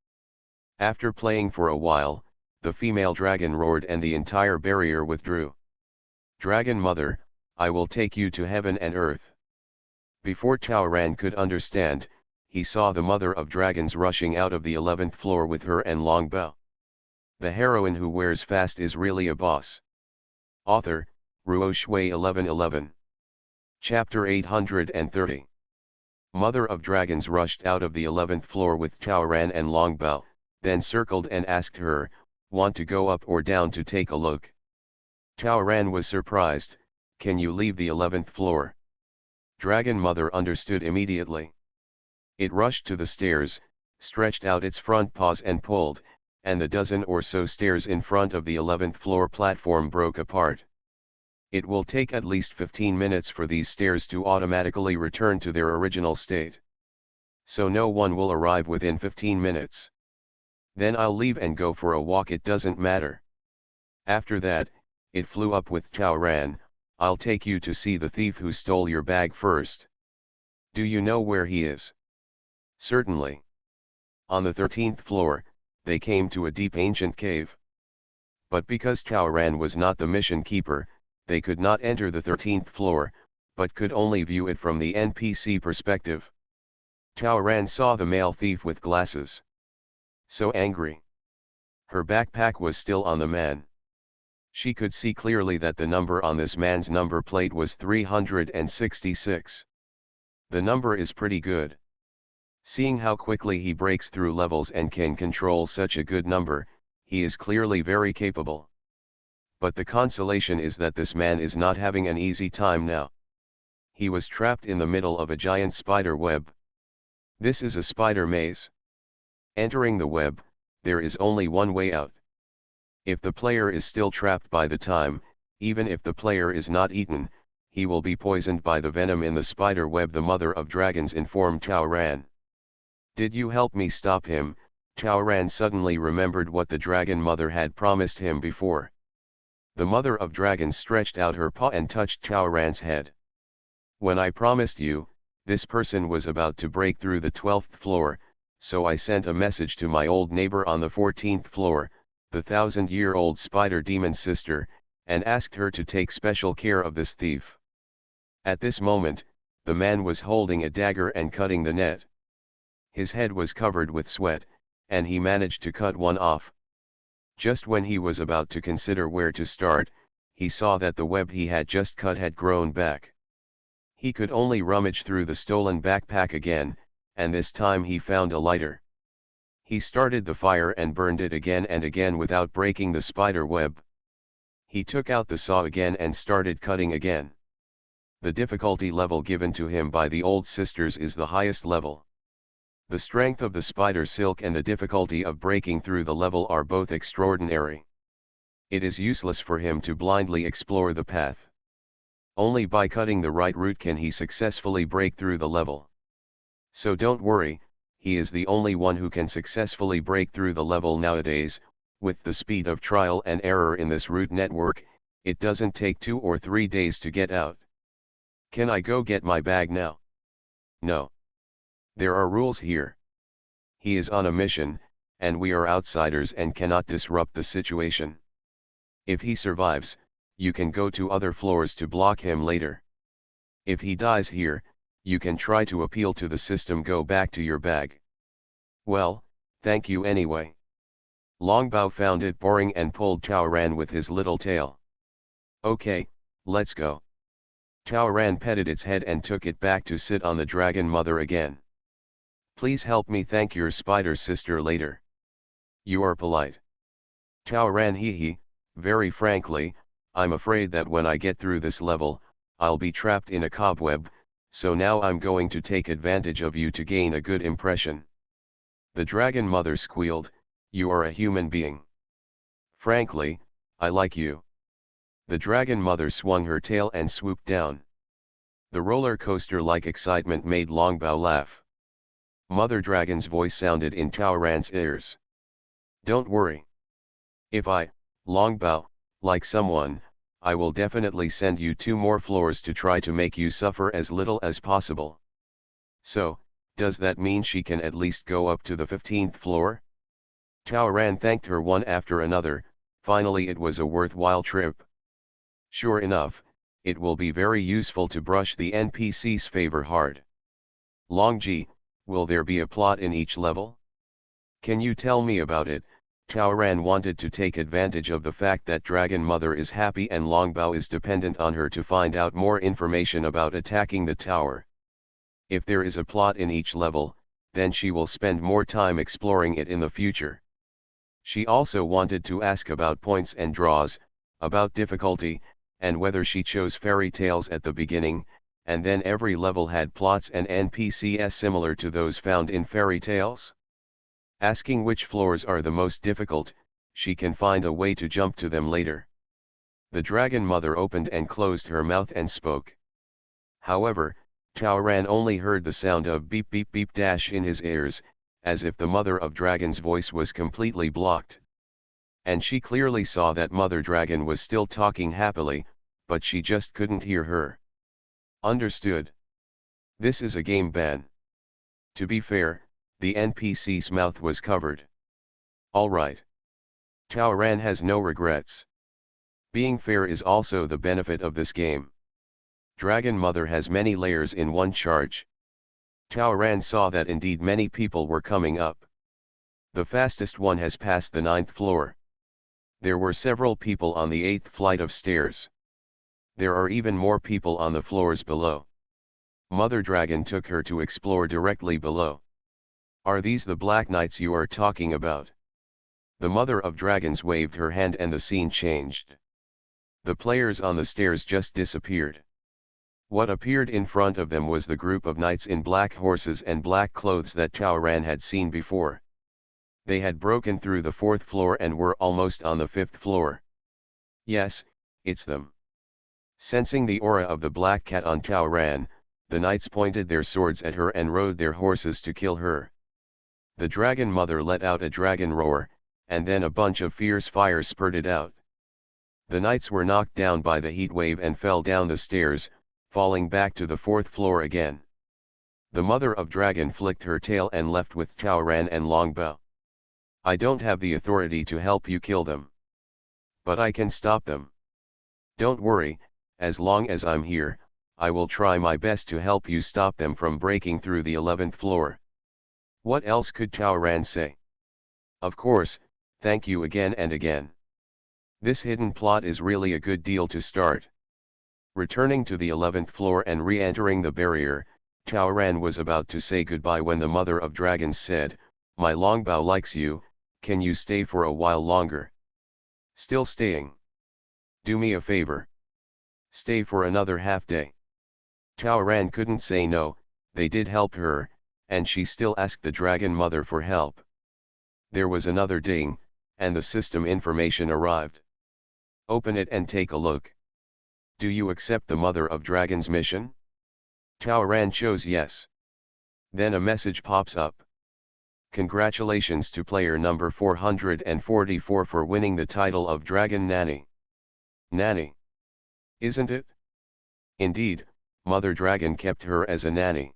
After playing for a while, the female dragon roared and the entire barrier withdrew. Dragon Mother, I will take you to heaven and earth. Before Taoran could understand, he saw the mother of dragons rushing out of the 11th floor with her and Longbao. The heroine who wears fast is really a boss. Author, Ruo Shui 1111. Chapter 830. Mother of dragons rushed out of the 11th floor with Taoran and Longbao, then circled and asked her, want to go up or down to take a look? Taoran was surprised, can you leave the 11th floor? Dragon Mother understood immediately. It rushed to the stairs, stretched out its front paws and pulled, and the dozen or so stairs in front of the 11th floor platform broke apart. It will take at least 15 minutes for these stairs to automatically return to their original state. So no one will arrive within 15 minutes. Then I'll leave and go for a walk, it doesn't matter. After that, it flew up with Taoran, I'll take you to see the thief who stole your bag first. Do you know where he is? Certainly. On the 13th floor, they came to a deep ancient cave. But because Taoran was not the mission keeper, they could not enter the 13th floor, but could only view it from the NPC perspective. Taoran saw the male thief with glasses. So angry. Her backpack was still on the man. She could see clearly that the number on this man's number plate was 366. The number is pretty good. Seeing how quickly he breaks through levels and can control such a good number, he is clearly very capable. But the consolation is that this man is not having an easy time now. He was trapped in the middle of a giant spider web. This is a spider maze. Entering the web, there is only one way out. If the player is still trapped by the time, even if the player is not eaten, he will be poisoned by the venom in the spider web, the mother of dragons informed Taoran. Did you help me stop him? Taoran suddenly remembered what the dragon mother had promised him before. The mother of dragons stretched out her paw and touched Taoran's head. When I promised you, This person was about to break through the 12th floor, so I sent a message to my old neighbor on the 14th floor, the 1,000-year-old spider demon sister, and asked her to take special care of this thief. At this moment, the man was holding a dagger and cutting the net. His head was covered with sweat, and he managed to cut one off. Just when he was about to consider where to start, he saw that the web he had just cut had grown back. He could only rummage through the stolen backpack again, and this time he found a lighter. He started the fire and burned it again and again without breaking the spider web. He took out the saw again and started cutting again. The difficulty level given to him by the old sisters is the highest level. The strength of the spider silk and the difficulty of breaking through the level are both extraordinary. It is useless for him to blindly explore the path. Only by cutting the right route can he successfully break through the level. So don't worry, he is the only one who can successfully break through the level nowadays. With the speed of trial and error in this route network, it doesn't take 2 or 3 days to get out. Can I go get my bag now? No. There are rules here. He is on a mission, and we are outsiders and cannot disrupt the situation. If he survives, you can go to other floors to block him later. If he dies here, you can try to appeal to the system. Go back to your bag. Well, thank you anyway. Longbao found it boring and pulled Chaoran with his little tail. Okay, let's go. Chaoran petted its head and took it back to sit on the dragon mother again. Please help me thank your spider sister later. You are polite. Chaoran hee, very frankly, I'm afraid that when I get through this level, I'll be trapped in a cobweb, so now I'm going to take advantage of you to gain a good impression. The dragon mother squealed, you are a human being. Frankly, I like you. The dragon mother swung her tail and swooped down. The roller coaster-like excitement made Longbao laugh. Mother Dragon's voice sounded in Chaoran's ears. Don't worry. If I, Longbao, like someone, I will definitely send you 2 more floors to try to make you suffer as little as possible. So, does that mean she can at least go up to the 15th floor? Chaoran thanked her one after another. Finally it was a worthwhile trip. Sure enough, it will be very useful to brush the NPC's favor hard. Longji, will there be a plot in each level? Can you tell me about it? Chaoran wanted to take advantage of the fact that Dragon Mother is happy and Longbao is dependent on her to find out more information about attacking the tower. If there is a plot in each level, then she will spend more time exploring it in the future. She also wanted to ask about points and draws, about difficulty, and whether she chose fairy tales at the beginning, and then every level had plots and NPCs similar to those found in fairy tales. Asking which floors are the most difficult, she can find a way to jump to them later. The dragon mother opened and closed her mouth and spoke. However, Chaoran only heard the sound of beep beep beep dash in his ears, as if the mother of dragon's voice was completely blocked. And she clearly saw that Mother Dragon was still talking happily, but she just couldn't hear her. Understood. This is a game ban. To be fair, the NPC's mouth was covered. Alright. Chaoran has no regrets. Being fair is also the benefit of this game. Dragon Mother has many layers in one charge. Chaoran saw that indeed many people were coming up. The fastest one has passed the 9th floor. There were several people on the 8th flight of stairs. There are even more people on the floors below. Mother Dragon took her to explore directly below. Are these the Black Knights you are talking about? The Mother of Dragons waved her hand and the scene changed. The players on the stairs just disappeared. What appeared in front of them was the group of knights in black horses and black clothes that Chaoran had seen before. They had broken through the 4th floor and were almost on the 5th floor. Yes, it's them. Sensing the aura of the black cat on Chaoran, the knights pointed their swords at her and rode their horses to kill her. The dragon mother let out a dragon roar, and then a bunch of fierce fire spurted out. The knights were knocked down by the heat wave and fell down the stairs, falling back to the 4th floor again. The mother of dragon flicked her tail and left with Chaoran and Longbao. I don't have the authority to help you kill them. But I can stop them. Don't worry, as long as I'm here, I will try my best to help you stop them from breaking through the 11th floor. What else could Chaoran say? Of course, thank you again and again. This hidden plot is really a good deal to start. Returning to the 11th floor and re-entering the barrier, Chaoran was about to say goodbye when the mother of dragons said, "My Longbao likes you, can you stay for a while longer?" Still staying. Do me a favor. Stay for another half day. Chaoran couldn't say no, they did help her, and she still asked the dragon mother for help. There was another ding, and the system information arrived. Open it and take a look. Do you accept the mother of dragons mission? Chaoran chose yes. Then a message pops up. Congratulations to player number 444 for winning the title of Dragon Nanny. Nanny. Isn't it? Indeed, Mother Dragon kept her as a nanny.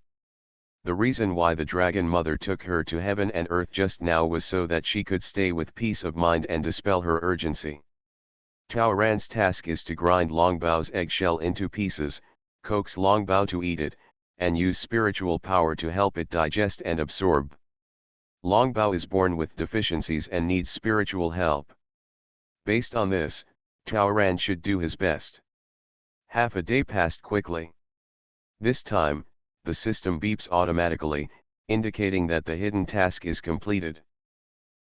The reason why the Dragon Mother took her to heaven and earth just now was so that she could stay with peace of mind and dispel her urgency. Chaoran's task is to grind Longbao's eggshell into pieces, coax Longbao to eat it, and use spiritual power to help it digest and absorb. Longbao is born with deficiencies and needs spiritual help. Based on this, Chaoran should do his best. Half a day passed quickly. This time, the system beeps automatically, indicating that the hidden task is completed.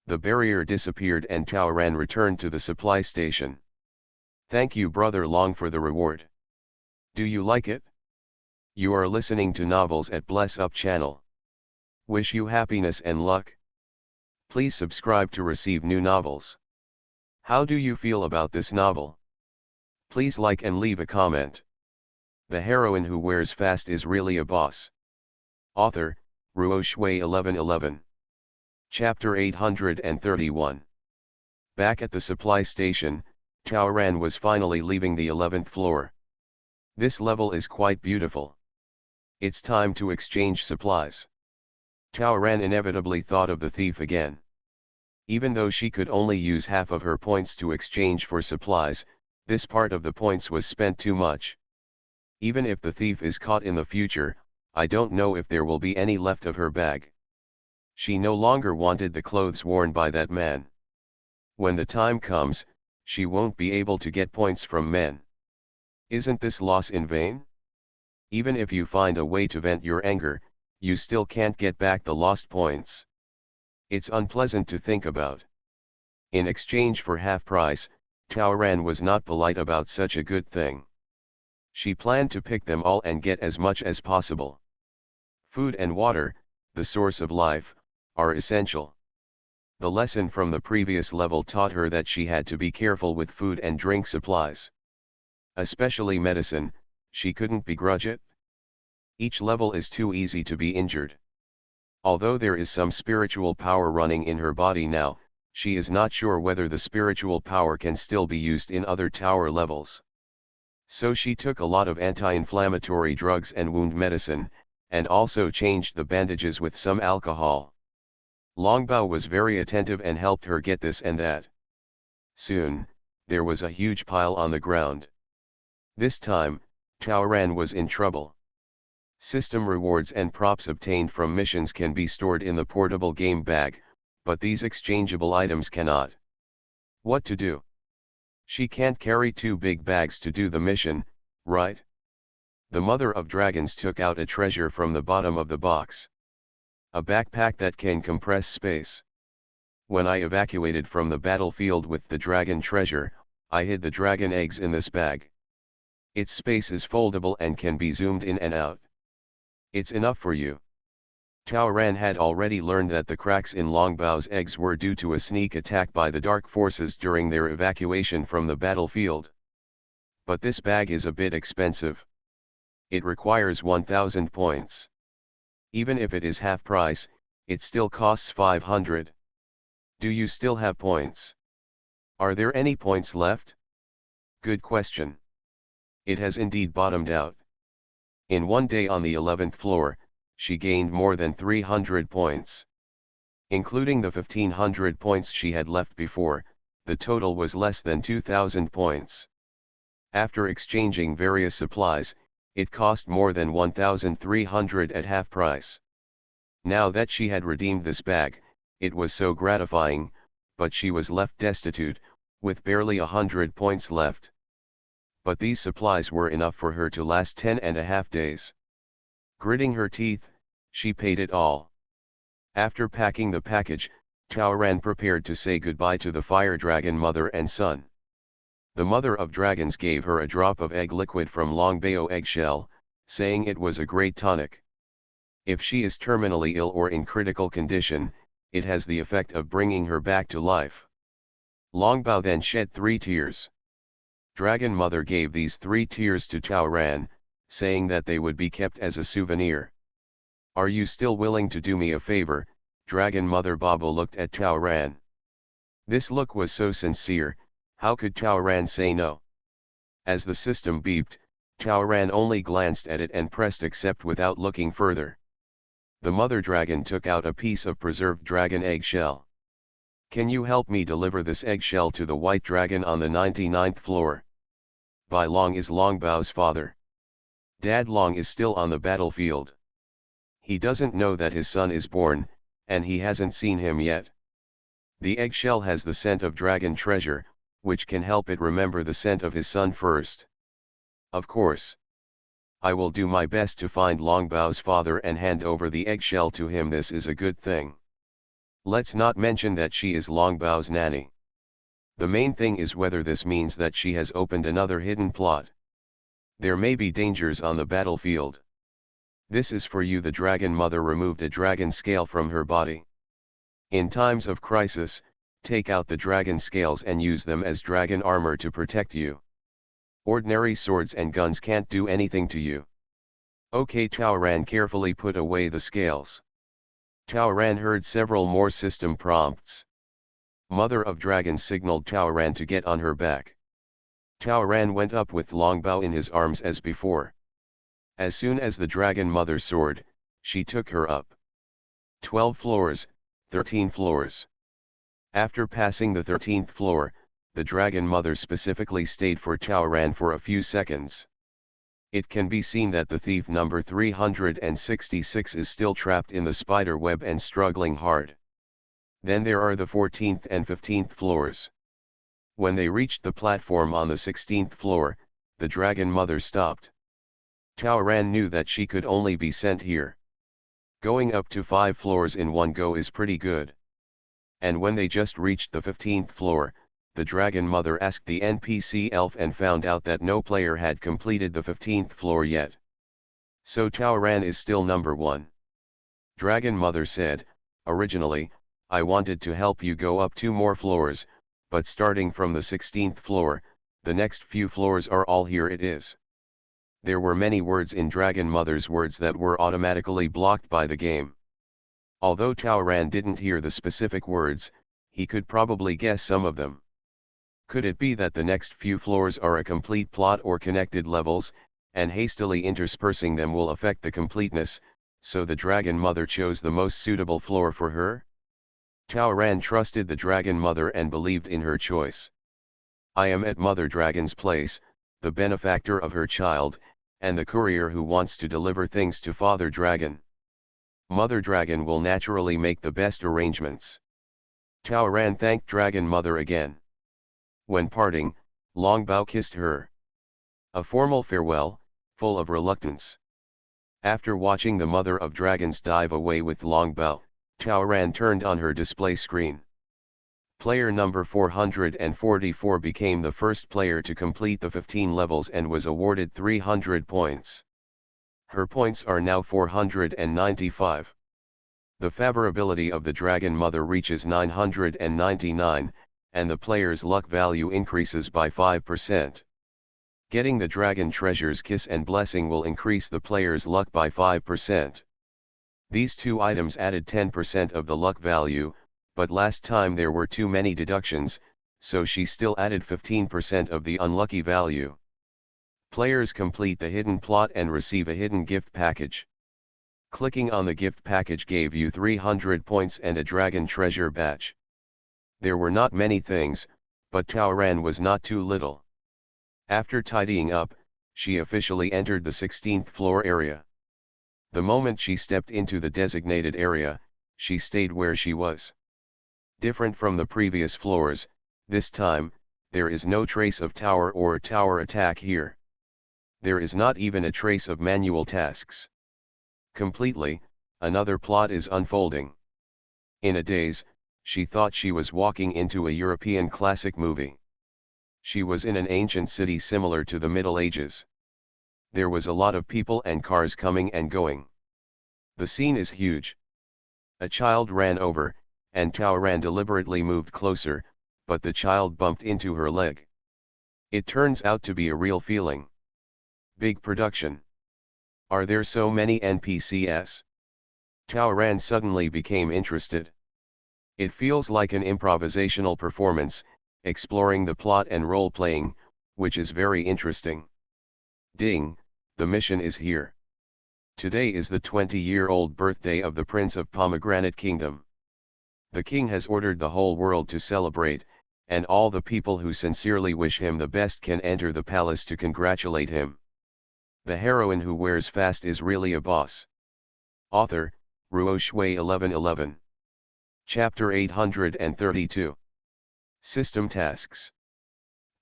The barrier disappeared and Chaoran returned to the supply station. Thank you Brother Long for the reward. Do you like it? You are listening to Novels at Bless Up channel. Wish you happiness and luck. Please subscribe to receive new novels. How do you feel about this novel? Please like and leave a comment. The heroine who wears fast is really a boss. Author, Ruo Shui 1111. Chapter 831. Back at the supply station, Chaoran was finally leaving the 11th floor. This level is quite beautiful. It's time to exchange supplies. Chaoran inevitably thought of the thief again. Even though she could only use half of her points to exchange for supplies, this part of the points was spent too much. Even if the thief is caught in the future, I don't know if there will be any left of her bag. She no longer wanted the clothes worn by that man. When the time comes, she won't be able to get points from men. Isn't this loss in vain? Even if you find a way to vent your anger, you still can't get back the lost points. It's unpleasant to think about. In exchange for half price, Chaoran was not polite about such a good thing. She planned to pick them all and get as much as possible. Food and water, the source of life, are essential. The lesson from the previous level taught her that she had to be careful with food and drink supplies. Especially medicine, she couldn't begrudge it. Each level is too easy to be injured. Although there is some spiritual power running in her body now, she is not sure whether the spiritual power can still be used in other tower levels. So she took a lot of anti-inflammatory drugs and wound medicine, and also changed the bandages with some alcohol. Longbao was very attentive and helped her get this and that. Soon, there was a huge pile on the ground. This time, Chaoran was in trouble. System rewards and props obtained from missions can be stored in the portable game bag, but these exchangeable items cannot. What to do? She can't carry two big bags to do the mission, right? The mother of dragons took out a treasure from the bottom of the box. A backpack that can compress space. When I evacuated from the battlefield with the dragon treasure, I hid the dragon eggs in this bag. Its space is foldable and can be zoomed in and out. It's enough for you. Chaoran had already learned that the cracks in Longbao's eggs were due to a sneak attack by the dark forces during their evacuation from the battlefield. But this bag is a bit expensive. It requires 1000 points. Even if it is half price, it still costs 500. Do you still have points? Are there any points left? Good question. It has indeed bottomed out. In one day on the 11th floor, she gained more than 300 points. Including the 1500 points she had left before, the total was less than 2000 points. After exchanging various supplies, it cost more than 1300 at half price. Now that she had redeemed this bag, it was so gratifying, but she was left destitute, with barely 100 points left. But these supplies were enough for her to last 10.5 days. Gritting her teeth, she paid it all. After packing the package, Taoran prepared to say goodbye to the fire dragon mother and son. The mother of dragons gave her a drop of egg liquid from Longbao eggshell, saying it was a great tonic. If she is terminally ill or in critical condition, it has the effect of bringing her back to life. Longbao then shed 3 tears. Dragon Mother gave these 3 tears to Taoran, saying that they would be kept as a souvenir. Are you still willing to do me a favor? Dragon Mother Babo looked at Taoran. This look was so sincere, how could Taoran say no? As the system beeped, Taoran only glanced at it and pressed accept without looking further. The mother dragon took out a piece of preserved dragon eggshell. Can you help me deliver this eggshell to the white dragon on the 99th floor? Bai Long is Longbao's father. Dad Long is still on the battlefield. He doesn't know that his son is born, and he hasn't seen him yet. The eggshell has the scent of dragon treasure, which can help it remember the scent of his son first. Of course. I will do my best to find Longbao's father and hand over the eggshell to him. This is a good thing. Let's not mention that she is Longbao's nanny. The main thing is whether this means that she has opened another hidden plot. There may be dangers on the battlefield. This is for you. The dragon mother removed a dragon scale from her body. In times of crisis, take out the dragon scales and use them as dragon armor to protect you. Ordinary swords and guns can't do anything to you. Okay, Taoran carefully put away the scales. Taoran heard several more system prompts. Mother of Dragons signaled Taoran to get on her back. Taoran went up with Longbao in his arms as before. As soon as the dragon mother soared, she took her up. 12 floors, 13 floors. After passing the 13th floor, the dragon mother specifically stayed for Taoran for a few seconds. It can be seen that the thief number 366 is still trapped in the spider web and struggling hard. Then there are the 14th and 15th floors. When they reached the platform on the 16th floor, the dragon mother stopped. Taoran knew that she could only be sent here. Going up to 5 floors in one go is pretty good. And when they just reached the 15th floor, the dragon mother asked the NPC elf and found out that no player had completed the 15th floor yet. So Taoran is still number 1. Dragon mother said, originally, I wanted to help you go up 2 more floors, but starting from the 16th floor, the next few floors are all here it is. There were many words in Dragon Mother's words that were automatically blocked by the game. Although Taoran didn't hear the specific words, he could probably guess some of them. Could it be that the next few floors are a complete plot or connected levels, and hastily interspersing them will affect the completeness, so the Dragon Mother chose the most suitable floor for her? Taoran trusted the Dragon Mother and believed in her choice. I am at Mother Dragon's place, the benefactor of her child, and the courier who wants to deliver things to Father Dragon. Mother Dragon will naturally make the best arrangements. Taoran thanked Dragon Mother again. When parting, Longbao kissed her. A formal farewell, full of reluctance. After watching the Mother of Dragons dive away with Longbao, Taoran turned on her display screen. Player number 444 became the first player to complete the 15 levels and was awarded 300 points. Her points are now 495. The favorability of the Dragon Mother reaches 999, and the player's luck value increases by 5%. Getting the Dragon Treasure's Kiss and Blessing will increase the player's luck by 5%. These 2 items added 10% of the luck value, but last time there were too many deductions, so she still added 15% of the unlucky value. Players complete the hidden plot and receive a hidden gift package. Clicking on the gift package gave you 300 points and a dragon treasure badge. There were not many things, but Taoran was not too little. After tidying up, she officially entered the 16th floor area. The moment she stepped into the designated area, she stayed where she was. Different from the previous floors, this time, there is no trace of tower or tower attack here. There is not even a trace of manual tasks. Completely, another plot is unfolding. In a daze, she thought she was walking into a European classic movie. She was in an ancient city similar to the Middle Ages. There was a lot of people and cars coming and going. The scene is huge. A child ran over, and Taoran deliberately moved closer, but the child bumped into her leg. It turns out to be a real feeling. Big production. Are there so many NPCs? Taoran suddenly became interested. It feels like an improvisational performance, exploring the plot and role-playing, which is very interesting. Ding, the mission is here. Today is the 20-year-old birthday of the Prince of Pomegranate Kingdom. The king has ordered the whole world to celebrate, and all the people who sincerely wish him the best can enter the palace to congratulate him. The heroine who wears fast is really a boss. Author, Ruo Shui 1111. Chapter 832. System tasks.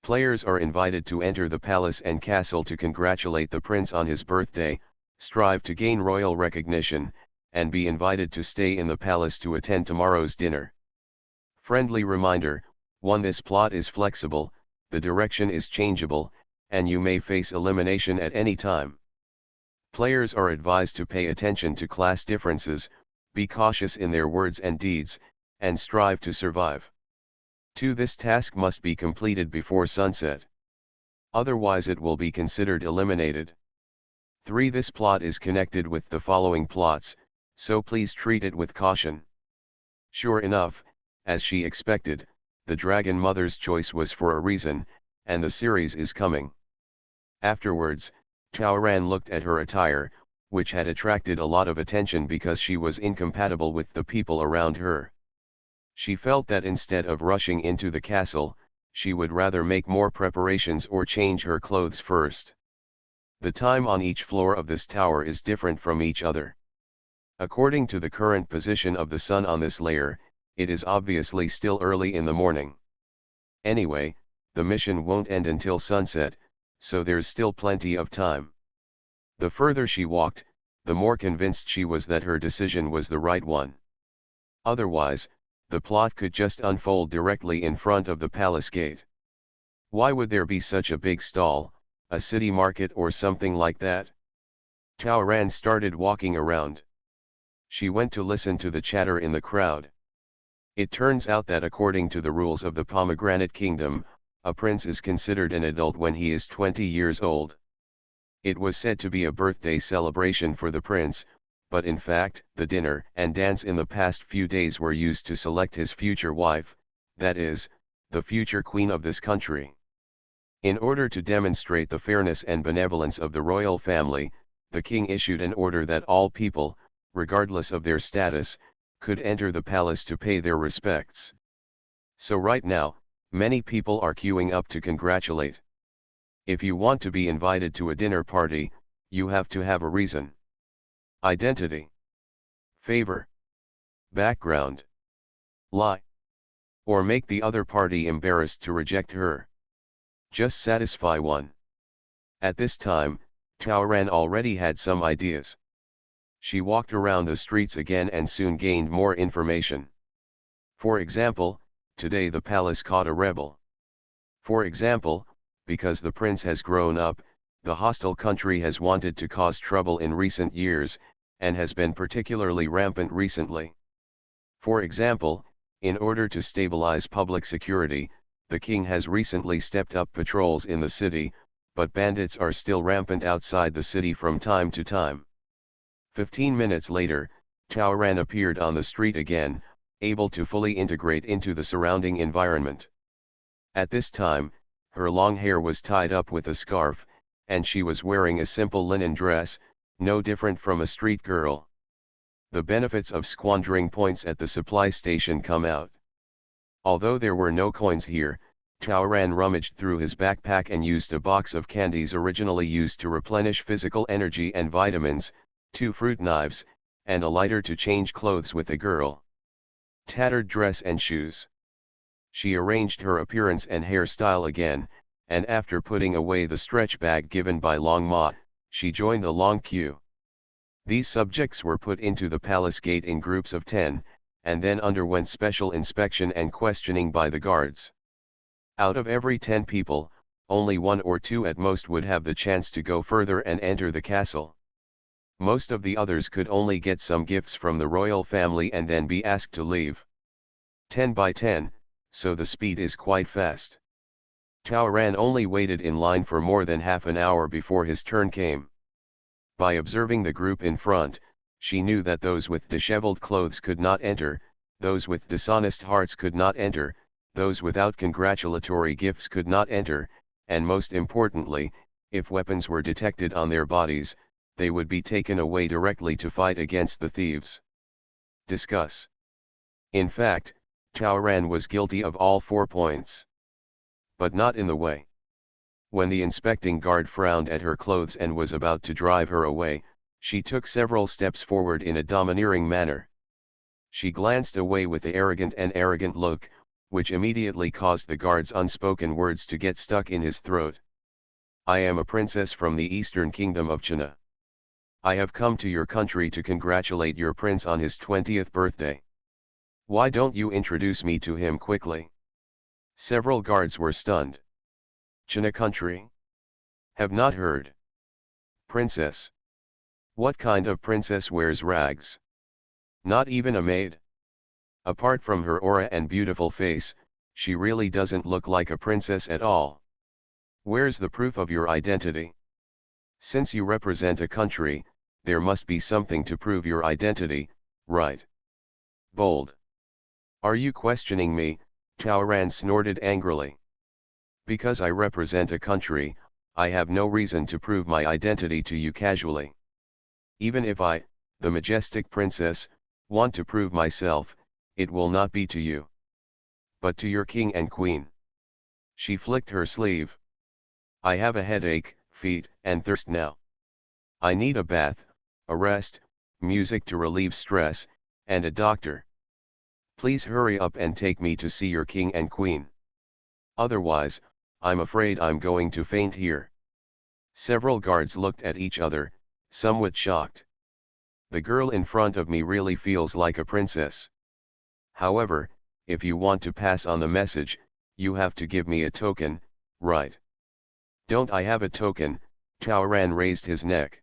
Players are invited to enter the palace and castle to congratulate the prince on his birthday, strive to gain royal recognition, and be invited to stay in the palace to attend tomorrow's dinner. Friendly reminder, 1. This plot is flexible, the direction is changeable, and you may face elimination at any time. Players are advised to pay attention to class differences, be cautious in their words and deeds, and strive to survive. 2. This task must be completed before sunset. Otherwise it will be considered eliminated. 3. This plot is connected with the following plots, so please treat it with caution. Sure enough, as she expected, the Dragon Mother's choice was for a reason, and the series is coming. Afterwards, Taoran looked at her attire, which had attracted a lot of attention because she was incompatible with the people around her. She felt that instead of rushing into the castle, she would rather make more preparations or change her clothes first. The time on each floor of this tower is different from each other. According to the current position of the sun on this layer, it is obviously still early in the morning. Anyway, the mission won't end until sunset, so there's still plenty of time. The further she walked, the more convinced she was that her decision was the right one. Otherwise, the plot could just unfold directly in front of the palace gate. Why would there be such a big stall, a city market or something like that? Taoran started walking around. She went to listen to the chatter in the crowd. It turns out that according to the rules of the Pomegranate Kingdom, a prince is considered an adult when he is 20 years old. It was said to be a birthday celebration for the prince, but in fact, the dinner and dance in the past few days were used to select his future wife, that is, the future queen of this country. In order to demonstrate the fairness and benevolence of the royal family, the king issued an order that all people, regardless of their status, could enter the palace to pay their respects. So right now, many people are queuing up to congratulate. If you want to be invited to a dinner party, you have to have a reason. Identity. Favor. Background. Lie. Or make the other party embarrassed to reject her. Just satisfy one. At this time, Taoran already had some ideas. She walked around the streets again and soon gained more information. For example, today the palace caught a rebel. For example, because the prince has grown up, the hostile country has wanted to cause trouble in recent years, and has been particularly rampant recently. For example, in order to stabilize public security, the king has recently stepped up patrols in the city, but bandits are still rampant outside the city from time to time. 15 minutes later, Taoran appeared on the street again, able to fully integrate into the surrounding environment. At this time, her long hair was tied up with a scarf, and she was wearing a simple linen dress, no different from a street girl. The benefits of squandering points at the supply station come out. Although there were no coins here, Taoran rummaged through his backpack and used a box of candies originally used to replenish physical energy and vitamins, 2 fruit knives, and a lighter to change clothes with the girl. Tattered dress and shoes. She arranged her appearance and hairstyle again, and after putting away the stretch bag given by Long Ma, she joined the long queue. These subjects were put into the palace gate in groups of 10, and then underwent special inspection and questioning by the guards. Out of every 10 people, only 1 or 2 at most would have the chance to go further and enter the castle. Most of the others could only get some gifts from the royal family and then be asked to leave. 10 by 10, so the speed is quite fast. Taoran only waited in line for more than half an hour before his turn came. By observing the group in front, she knew that those with disheveled clothes could not enter, those with dishonest hearts could not enter, those without congratulatory gifts could not enter, and most importantly, if weapons were detected on their bodies, they would be taken away directly to fight against the thieves. Discuss. In fact, Taoran was guilty of all 4 points. But not in the way. When the inspecting guard frowned at her clothes and was about to drive her away, she took several steps forward in a domineering manner. She glanced away with the arrogant look, which immediately caused the guard's unspoken words to get stuck in his throat. I am a princess from the eastern kingdom of China. I have come to your country to congratulate your prince on his 20th birthday. Why don't you introduce me to him quickly? Several guards were stunned. China country? Have not heard. Princess. What kind of princess wears rags? Not even a maid? Apart from her aura and beautiful face, she really doesn't look like a princess at all. Where's the proof of your identity? Since you represent a country, there must be something to prove your identity, right? Bold. Are you questioning me? Taoran snorted angrily. Because I represent a country, I have no reason to prove my identity to you casually. Even if I, the majestic princess, want to prove myself, it will not be to you, but to your king and queen. She flicked her sleeve. I have a headache, feet, and thirst now. I need a bath, a rest, music to relieve stress, and a doctor. Please hurry up and take me to see your king and queen. Otherwise, I'm afraid I'm going to faint here. Several guards looked at each other, somewhat shocked. The girl in front of me really feels like a princess. However, if you want to pass on the message, you have to give me a token, right? Don't I have a token? Taoran raised his neck.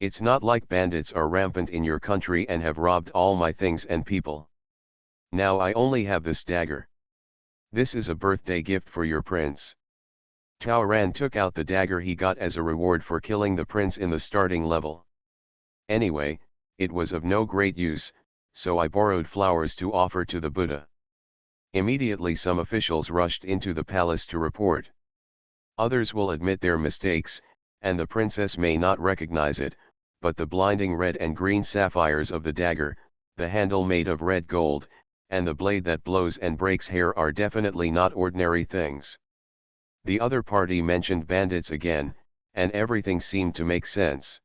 It's not like bandits are rampant in your country and have robbed all my things and people. Now I only have this dagger. This is a birthday gift for your prince. Taoran took out the dagger he got as a reward for killing the prince in the starting level. Anyway, it was of no great use, so I borrowed flowers to offer to the Buddha. Immediately some officials rushed into the palace to report. Others will admit their mistakes, and the princess may not recognize it, but the blinding red and green sapphires of the dagger, the handle made of red gold, and the blade that blows and breaks hair are definitely not ordinary things. The other party mentioned bandits again, and everything seemed to make sense.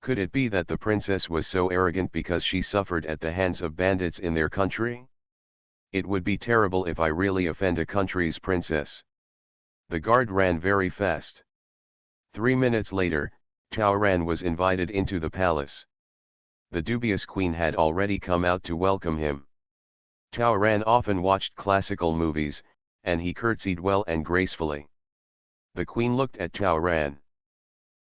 Could it be that the princess was so arrogant because she suffered at the hands of bandits in their country? It would be terrible if I really offend a country's princess. The guard ran very fast. 3 minutes later, Taoran was invited into the palace. The dubious queen had already come out to welcome him. Taoran often watched classical movies, and he curtsied well and gracefully. The queen looked at Taoran.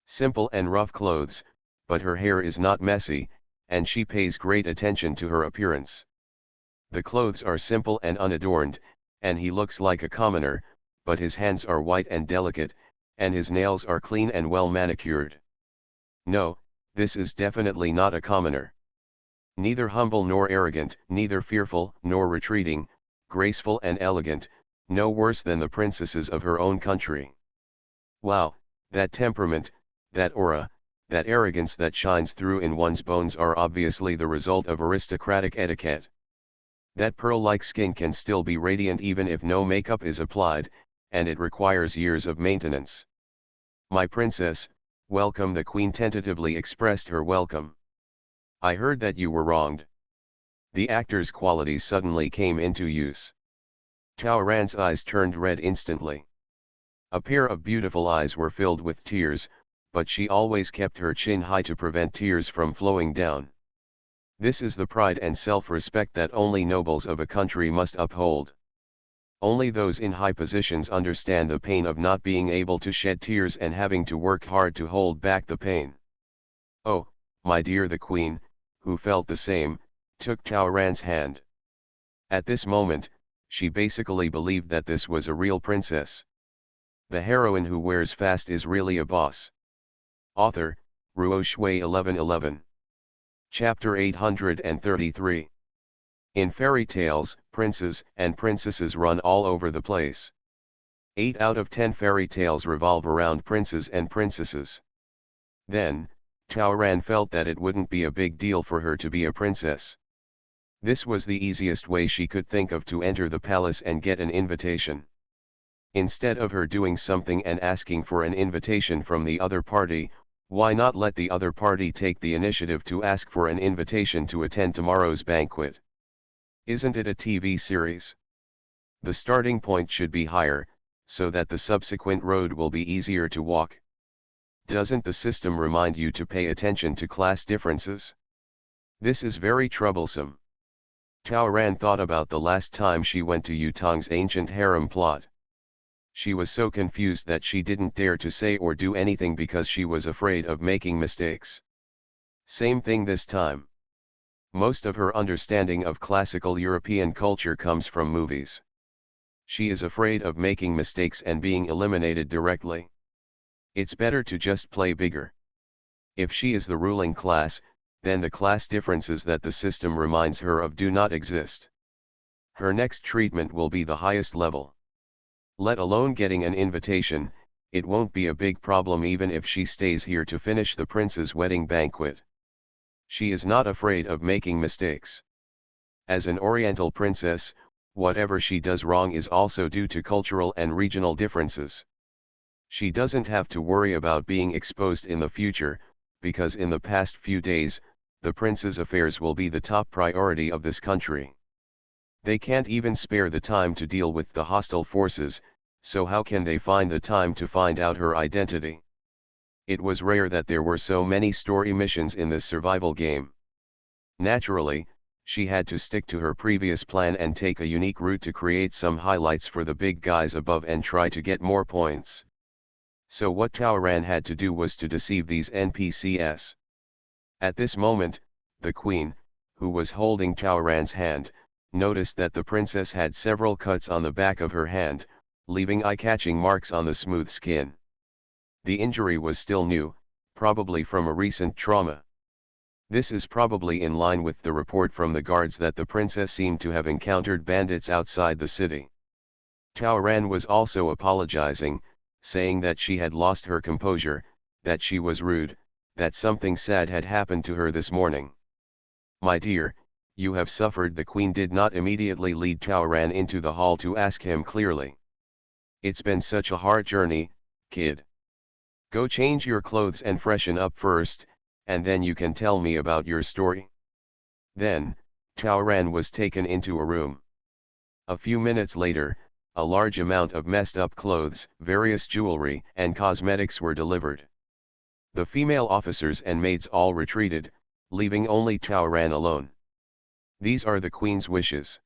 Simple and rough clothes, but her hair is not messy, and she pays great attention to her appearance. The clothes are simple and unadorned, and he looks like a commoner, but his hands are white and delicate, and his nails are clean and well manicured. No, this is definitely not a commoner. Neither humble nor arrogant, neither fearful nor retreating, graceful and elegant, no worse than the princesses of her own country. Wow, that temperament, that aura, that arrogance that shines through in one's bones are obviously the result of aristocratic etiquette. That pearl-like skin can still be radiant even if no makeup is applied, and it requires years of maintenance. "My princess, welcome." The queen tentatively expressed her welcome. "I heard that you were wronged." The actor's qualities suddenly came into use. Tao Ran's eyes turned red instantly. A pair of beautiful eyes were filled with tears, but she always kept her chin high to prevent tears from flowing down. This is the pride and self-respect that only nobles of a country must uphold. Only those in high positions understand the pain of not being able to shed tears and having to work hard to hold back the pain. "Oh, my dear." The queen, who felt the same, took Tao Ran's hand. At this moment, she basically believed that this was a real princess. The heroine who wears fast is really a boss. Author, Ruo Shui 1111. Chapter 833. In fairy tales, princes and princesses run all over the place. 8 out of 10 fairy tales revolve around princes and princesses. Then, Tao Ran felt that it wouldn't be a big deal for her to be a princess. This was the easiest way she could think of to enter the palace and get an invitation. Instead of her doing something and asking for an invitation from the other party, why not let the other party take the initiative to ask for an invitation to attend tomorrow's banquet? Isn't it a TV series? The starting point should be higher, so that the subsequent road will be easier to walk. Doesn't the system remind you to pay attention to class differences? This is very troublesome. Tao Ran thought about the last time she went to Yutong's ancient harem plot. She was so confused that she didn't dare to say or do anything because she was afraid of making mistakes. Same thing this time. Most of her understanding of classical European culture comes from movies. She is afraid of making mistakes and being eliminated directly. It's better to just play bigger. If she is the ruling class, then the class differences that the system reminds her of do not exist. Her next treatment will be the highest level. Let alone getting an invitation, it won't be a big problem even if she stays here to finish the prince's wedding banquet. She is not afraid of making mistakes. As an Oriental princess, whatever she does wrong is also due to cultural and regional differences. She doesn't have to worry about being exposed in the future, because in the past few days, the prince's affairs will be the top priority of this country. They can't even spare the time to deal with the hostile forces, so how can they find the time to find out her identity? It was rare that there were so many story missions in this survival game. Naturally, she had to stick to her previous plan and take a unique route to create some highlights for the big guys above and try to get more points. So what Tao Ran had to do was to deceive these NPCs. At this moment, the queen, who was holding Tao Ran's hand, noticed that the princess had several cuts on the back of her hand, leaving eye-catching marks on the smooth skin. The injury was still new, probably from a recent trauma. This is probably in line with the report from the guards that the princess seemed to have encountered bandits outside the city. Tao Ran was also apologizing, saying that she had lost her composure, that she was rude, that something sad had happened to her this morning. "My dear, you have suffered." The queen did not immediately lead Tao Ran into the hall to ask him clearly. "It's been such a hard journey, kid. Go change your clothes and freshen up first, and then you can tell me about your story." Then, Tao Ran was taken into a room. A few minutes later, a large amount of messed up clothes, various jewelry, and cosmetics were delivered. The female officers and maids all retreated, leaving only Tao Ran alone. These are the queen's wishes.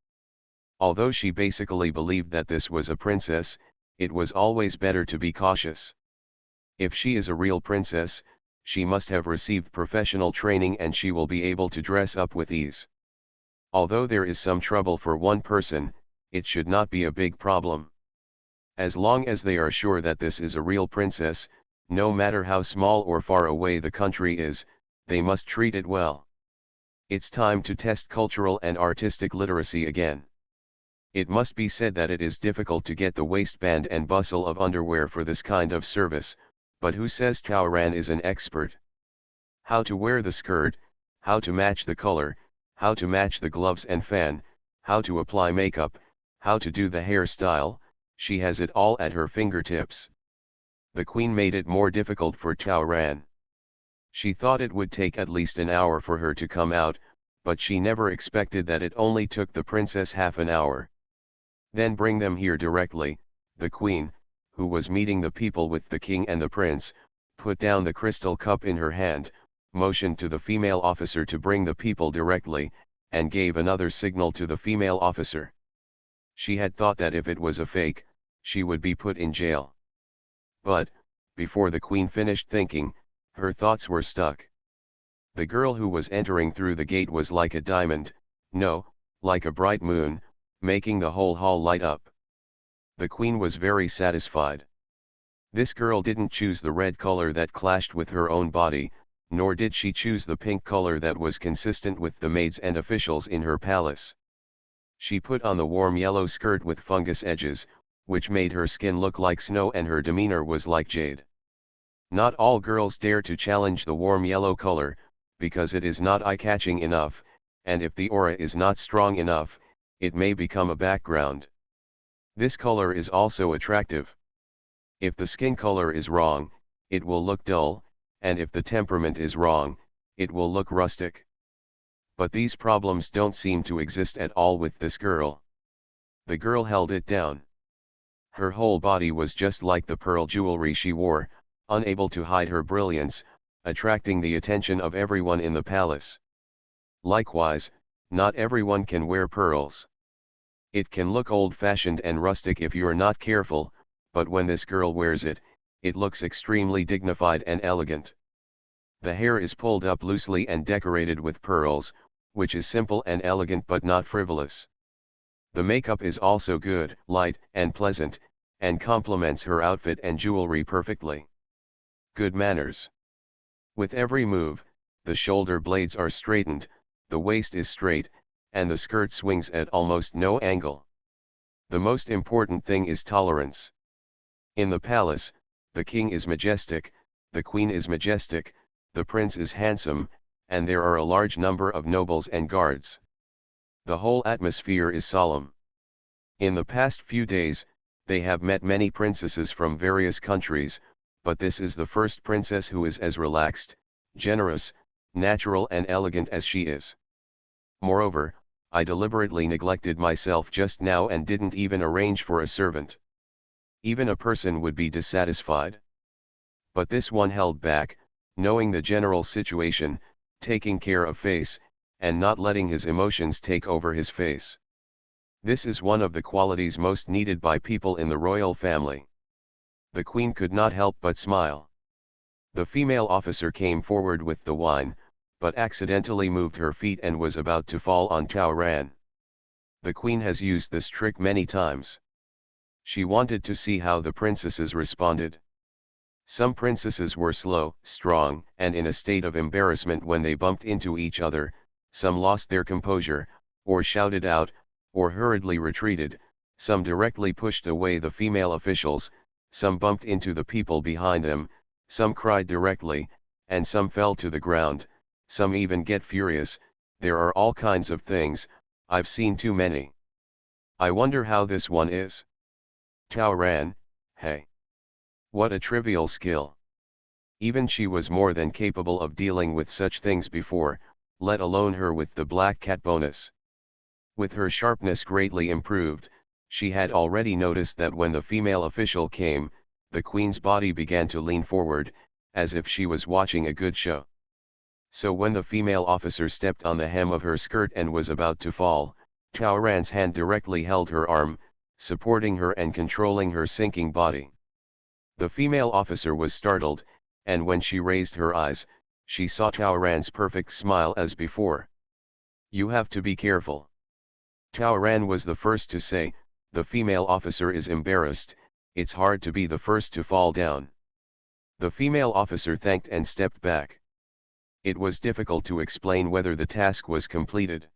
Although she basically believed that this was a princess, it was always better to be cautious. If she is a real princess, she must have received professional training and she will be able to dress up with ease. Although there is some trouble for one person, it should not be a big problem. As long as they are sure that this is a real princess, no matter how small or far away the country is, they must treat it well. It's time to test cultural and artistic literacy again. It must be said that it is difficult to get the waistband and bustle of underwear for this kind of service, but who says Tao Ran is an expert? How to wear the skirt, how to match the color, how to match the gloves and fan, how to apply makeup, how to do the hairstyle, she has it all at her fingertips. The queen made it more difficult for Tao Ran. She thought it would take at least an hour for her to come out, but she never expected that it only took the princess half an hour. Then bring them here directly. The queen, who was meeting the people with the king and the prince, put down the crystal cup in her hand, motioned to the female officer to bring the people directly, and gave another signal to the female officer. She had thought that if it was a fake, she would be put in jail. But, before the queen finished thinking, her thoughts were stuck. The girl who was entering through the gate was like a diamond, no, like a bright moon, making the whole hall light up. The queen was very satisfied. This girl didn't choose the red color that clashed with her own body, nor did she choose the pink color that was consistent with the maids and officials in her palace. She put on the warm yellow skirt with fungus edges, which made her skin look like snow and her demeanor was like jade. Not all girls dare to challenge the warm yellow color, because it is not eye-catching enough, and if the aura is not strong enough, it may become a background. This color is also attractive. If the skin color is wrong, it will look dull, and if the temperament is wrong, it will look rustic. But these problems don't seem to exist at all with this girl. The girl held it down. Her whole body was just like the pearl jewelry she wore, unable to hide her brilliance, attracting the attention of everyone in the palace. Likewise, not everyone can wear pearls. It can look old-fashioned and rustic if you're not careful, but when this girl wears it, it looks extremely dignified and elegant. The hair is pulled up loosely and decorated with pearls, which is simple and elegant but not frivolous. The makeup is also good, light, and pleasant, and complements her outfit and jewelry perfectly. Good manners. With every move, the shoulder blades are straightened, the waist is straight, and the skirt swings at almost no angle. The most important thing is tolerance. In the palace, the king is majestic, the queen is majestic, the prince is handsome, and there are a large number of nobles and guards. The whole atmosphere is solemn. In the past few days, they have met many princesses from various countries, but this is the first princess who is as relaxed, generous, natural and elegant as she is. Moreover, I deliberately neglected myself just now and didn't even arrange for a servant. Even a person would be dissatisfied. But this one held back, knowing the general situation, taking care of face, and not letting his emotions take over his face. This is one of the qualities most needed by people in the royal family. The queen could not help but smile. The female officer came forward with the wine, but accidentally moved her feet and was about to fall on Tao Ran. The queen has used this trick many times. She wanted to see how the princesses responded. Some princesses were slow, strong, and in a state of embarrassment when they bumped into each other, some lost their composure, or shouted out, or hurriedly retreated, some directly pushed away the female officials, some bumped into the people behind them, some cried directly, and some fell to the ground, some even get furious. There are all kinds of things, I've seen too many. I wonder how this one is. Tao Ran, hey. What a trivial skill. Even she was more than capable of dealing with such things before, let alone her with the black cat bonus. With her sharpness greatly improved, she had already noticed that when the female official came, the queen's body began to lean forward, as if she was watching a good show. So when the female officer stepped on the hem of her skirt and was about to fall, Tao Ran's hand directly held her arm, supporting her and controlling her sinking body. The female officer was startled, and when she raised her eyes, she saw Tao Ran's perfect smile as before. You have to be careful. Tao Ran was the first to say, the female officer is embarrassed, it's hard to be the first to fall down. The female officer thanked and stepped back. It was difficult to explain whether the task was completed.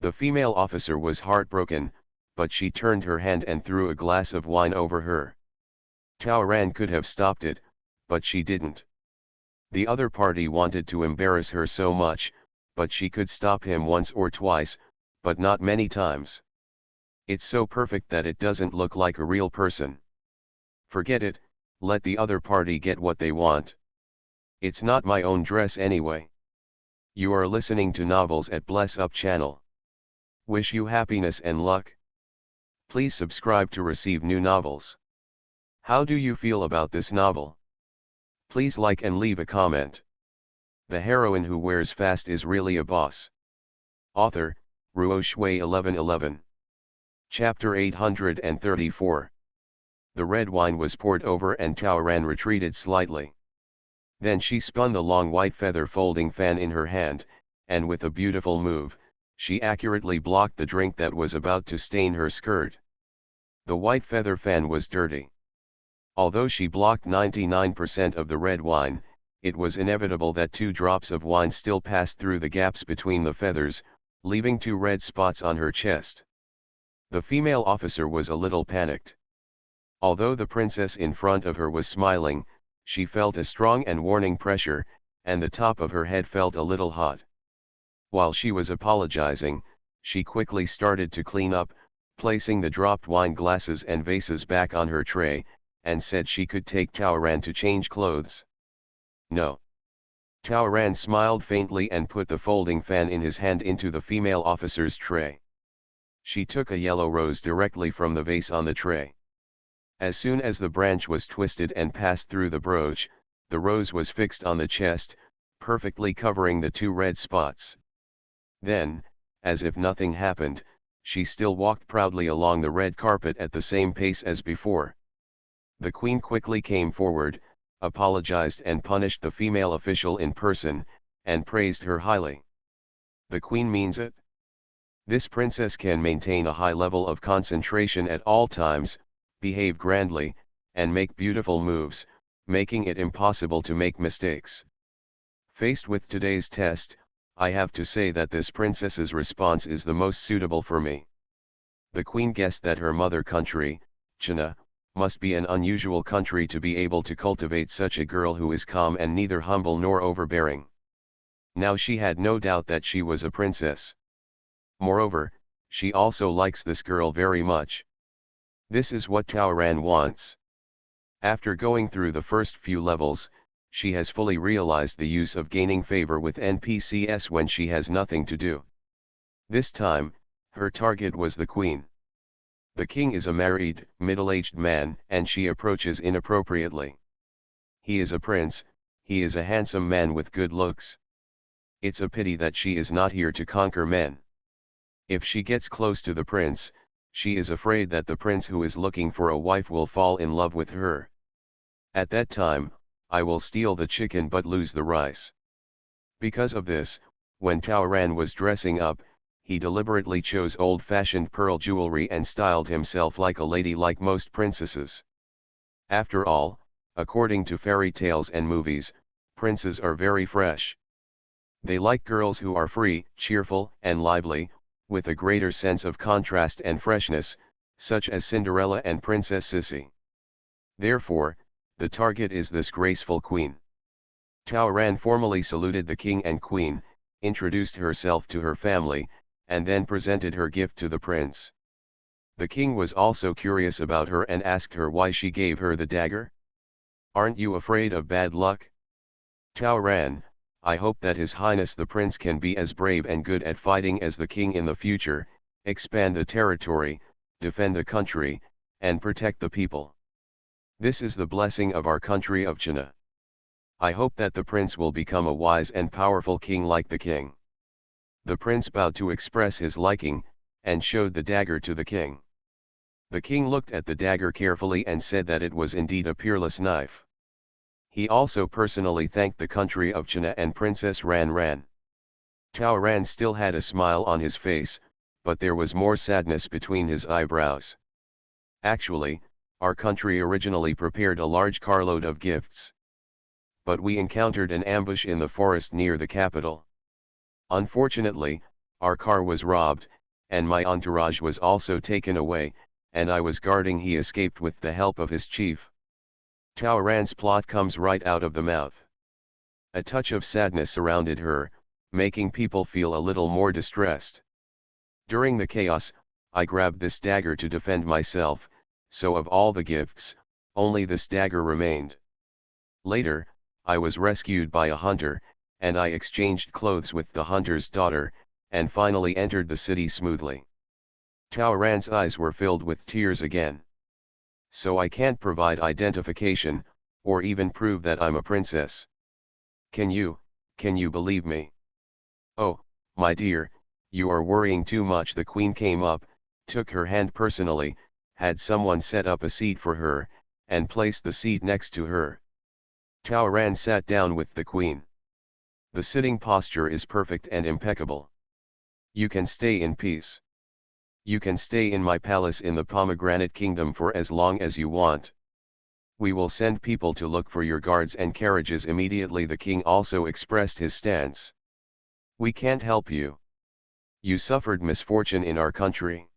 The female officer was heartbroken, but she turned her hand and threw a glass of wine over her. Tao Ran could have stopped it, but she didn't. The other party wanted to embarrass her so much, but she could stop him once or twice, but not many times. It's so perfect that it doesn't look like a real person. Forget it, let the other party get what they want. It's not my own dress anyway. You are listening to Novels at Bless Up channel. Wish you happiness and luck. Please subscribe to receive new novels. How do you feel about this novel? Please like and leave a comment. The heroine who wears fast is really a boss. Author, Ruo Shui 1111. Chapter 834. The red wine was poured over and Taoran retreated slightly. Then she spun the long white feather folding fan in her hand, and with a beautiful move, she accurately blocked the drink that was about to stain her skirt. The white feather fan was dirty. Although she blocked 99% of the red wine, it was inevitable that 2 drops of wine still passed through the gaps between the feathers, leaving 2 red spots on her chest. The female officer was a little panicked. Although the princess in front of her was smiling, she felt a strong and warning pressure, and the top of her head felt a little hot. While she was apologizing, she quickly started to clean up, placing the dropped wine glasses and vases back on her tray, and said she could take Taoran to change clothes. No. Taoran smiled faintly and put the folding fan in his hand into the female officer's tray. She took a yellow rose directly from the vase on the tray. As soon as the branch was twisted and passed through the brooch, the rose was fixed on the chest, perfectly covering the 2 red spots. Then, as if nothing happened, she still walked proudly along the red carpet at the same pace as before. The queen quickly came forward, apologized and punished the female official in person, and praised her highly. The queen means it. This princess can maintain a high level of concentration at all times, behave grandly, and make beautiful moves, making it impossible to make mistakes. Faced with today's test, I have to say that this princess's response is the most suitable for me. The queen guessed that her mother country, China, must be an unusual country to be able to cultivate such a girl who is calm and neither humble nor overbearing. Now she had no doubt that she was a princess. Moreover, she also likes this girl very much. This is what Taoran wants. After going through the first few levels, she has fully realized the use of gaining favor with NPCs when she has nothing to do. This time, her target was the queen. The king is a married, middle-aged man, and she approaches inappropriately. He is a prince, he is a handsome man with good looks. It's a pity that she is not here to conquer men. If she gets close to the prince, she is afraid that the prince who is looking for a wife will fall in love with her. At that time, I will steal the chicken but lose the rice. Because of this, when Taoran was dressing up, he deliberately chose old-fashioned pearl jewelry and styled himself like a lady like most princesses. After all, according to fairy tales and movies, princes are very fresh. They like girls who are free, cheerful, and lively, with a greater sense of contrast and freshness, such as Cinderella and Princess Sissy. Therefore, the target is this graceful queen. Taoran formally saluted the king and queen, introduced herself to her family, and then presented her gift to the prince. The king was also curious about her and asked her why she gave her the dagger. "Aren't you afraid of bad luck?" "Taoran, I hope that His Highness the Prince can be as brave and good at fighting as the king in the future, expand the territory, defend the country, and protect the people. This is the blessing of our country of China. I hope that the prince will become a wise and powerful king like the king." The prince bowed to express his liking, and showed the dagger to the king. The king looked at the dagger carefully and said that it was indeed a peerless knife. He also personally thanked the country of China and Princess Ran. Taoran still had a smile on his face, but there was more sadness between his eyebrows. "Actually, our country originally prepared a large carload of gifts. But we encountered an ambush in the forest near the capital. Unfortunately, our car was robbed, and my entourage was also taken away, and I was guarding he escaped with the help of his chief." Taoran's plot comes right out of the mouth. A touch of sadness surrounded her, making people feel a little more distressed. During the chaos, I grabbed this dagger to defend myself, so of all the gifts, only this dagger remained. Later, I was rescued by a hunter, and I exchanged clothes with the hunter's daughter, and finally entered the city smoothly. Tao Ran's eyes were filled with tears again. So I can't provide identification, or even prove that I'm a princess. Can you believe me? Oh, my dear, you are worrying too much. The queen came up, took her hand personally, had someone set up a seat for her, and placed the seat next to her. Tao Ran sat down with the queen. The sitting posture is perfect and impeccable. You can stay in peace. You can stay in my palace in the Pomegranate Kingdom for as long as you want. We will send people to look for your guards and carriages immediately. The king also expressed his stance. We can't help you. You suffered misfortune in our country.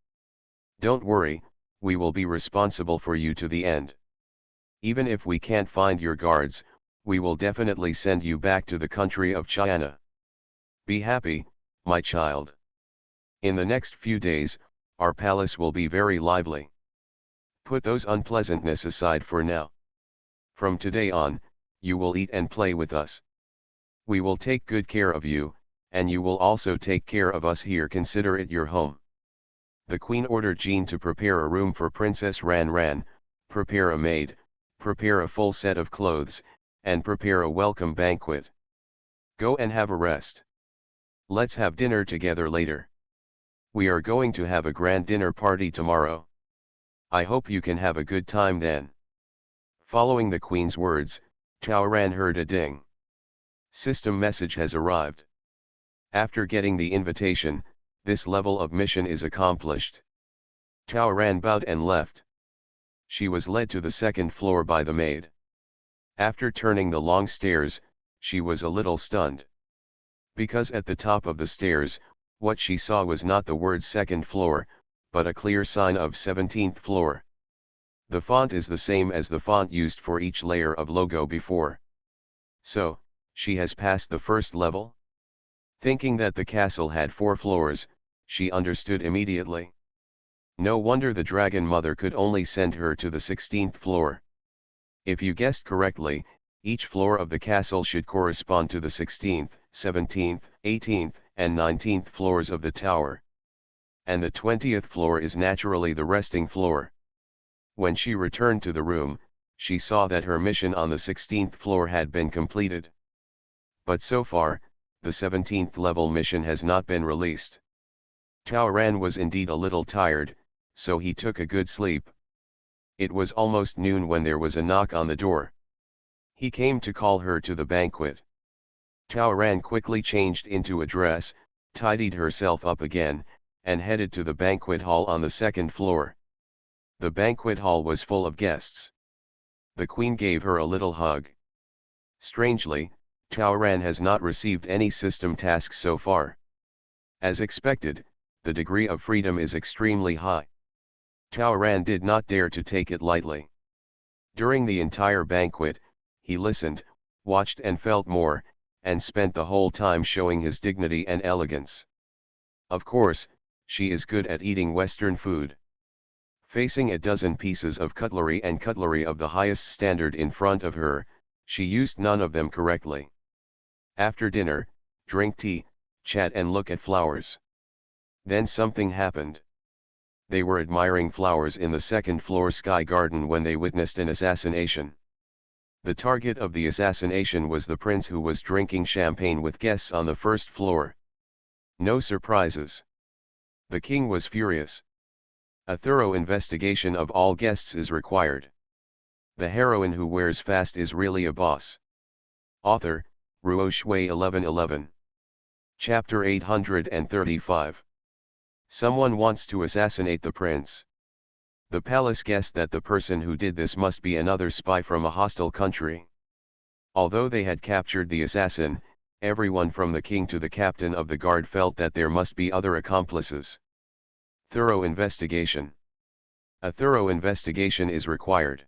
Don't worry, we will be responsible for you to the end. Even if we can't find your guards, we will definitely send you back to the country of China. Be happy, my child. In the next few days, our palace will be very lively. Put those unpleasantness aside for now. From today on, you will eat and play with us. We will take good care of you, and you will also take care of us here. Consider it your home. The queen ordered Jean to prepare a room for Princess Ran Ran, prepare a maid, prepare a full set of clothes, and prepare a welcome banquet. Go and have a rest. Let's have dinner together later. We are going to have a grand dinner party tomorrow. I hope you can have a good time then. Following the queen's words, Tao Ran heard a ding. System message has arrived. After getting the invitation, this level of mission is accomplished. Tao Ran bowed and left. She was led to the second floor by the maid. After turning the long stairs, she was a little stunned. Because at the top of the stairs, what she saw was not the word second floor, but a clear sign of 17th floor. The font is the same as the font used for each layer of logo before. So, she has passed the first level? Thinking that the castle had 4 floors, she understood immediately. No wonder the Dragon Mother could only send her to the 16th floor. If you guessed correctly, each floor of the castle should correspond to the 16th, 17th, 18th, and 19th floors of the tower. And the 20th floor is naturally the resting floor. When she returned to the room, she saw that her mission on the 16th floor had been completed. But so far, the 17th level mission has not been released. Tao Ran was indeed a little tired, so he took a good sleep. It was almost noon when there was a knock on the door. He came to call her to the banquet. Tao Ran quickly changed into a dress, tidied herself up again, and headed to the banquet hall on the second floor. The banquet hall was full of guests. The queen gave her a little hug. Strangely, Tao Ran has not received any system tasks so far. As expected, the degree of freedom is extremely high. Tao Ran did not dare to take it lightly. During the entire banquet, he listened, watched and felt more, and spent the whole time showing his dignity and elegance. Of course, she is good at eating Western food. Facing a dozen pieces of cutlery and cutlery of the highest standard in front of her, she used none of them correctly. After dinner, drink tea, chat and look at flowers. Then something happened. They were admiring flowers in the second floor sky garden when they witnessed an assassination. The target of the assassination was the prince who was drinking champagne with guests on the first floor. No surprises. The king was furious. A thorough investigation of all guests is required. The heroine who wears fast is really a boss. Author, Ruo Shui 1111. Chapter 835. Someone wants to assassinate the prince. The palace guessed that the person who did this must be another spy from a hostile country. Although they had captured the assassin, everyone from the king to the captain of the guard felt that there must be other accomplices. Thorough investigation. A thorough investigation is required.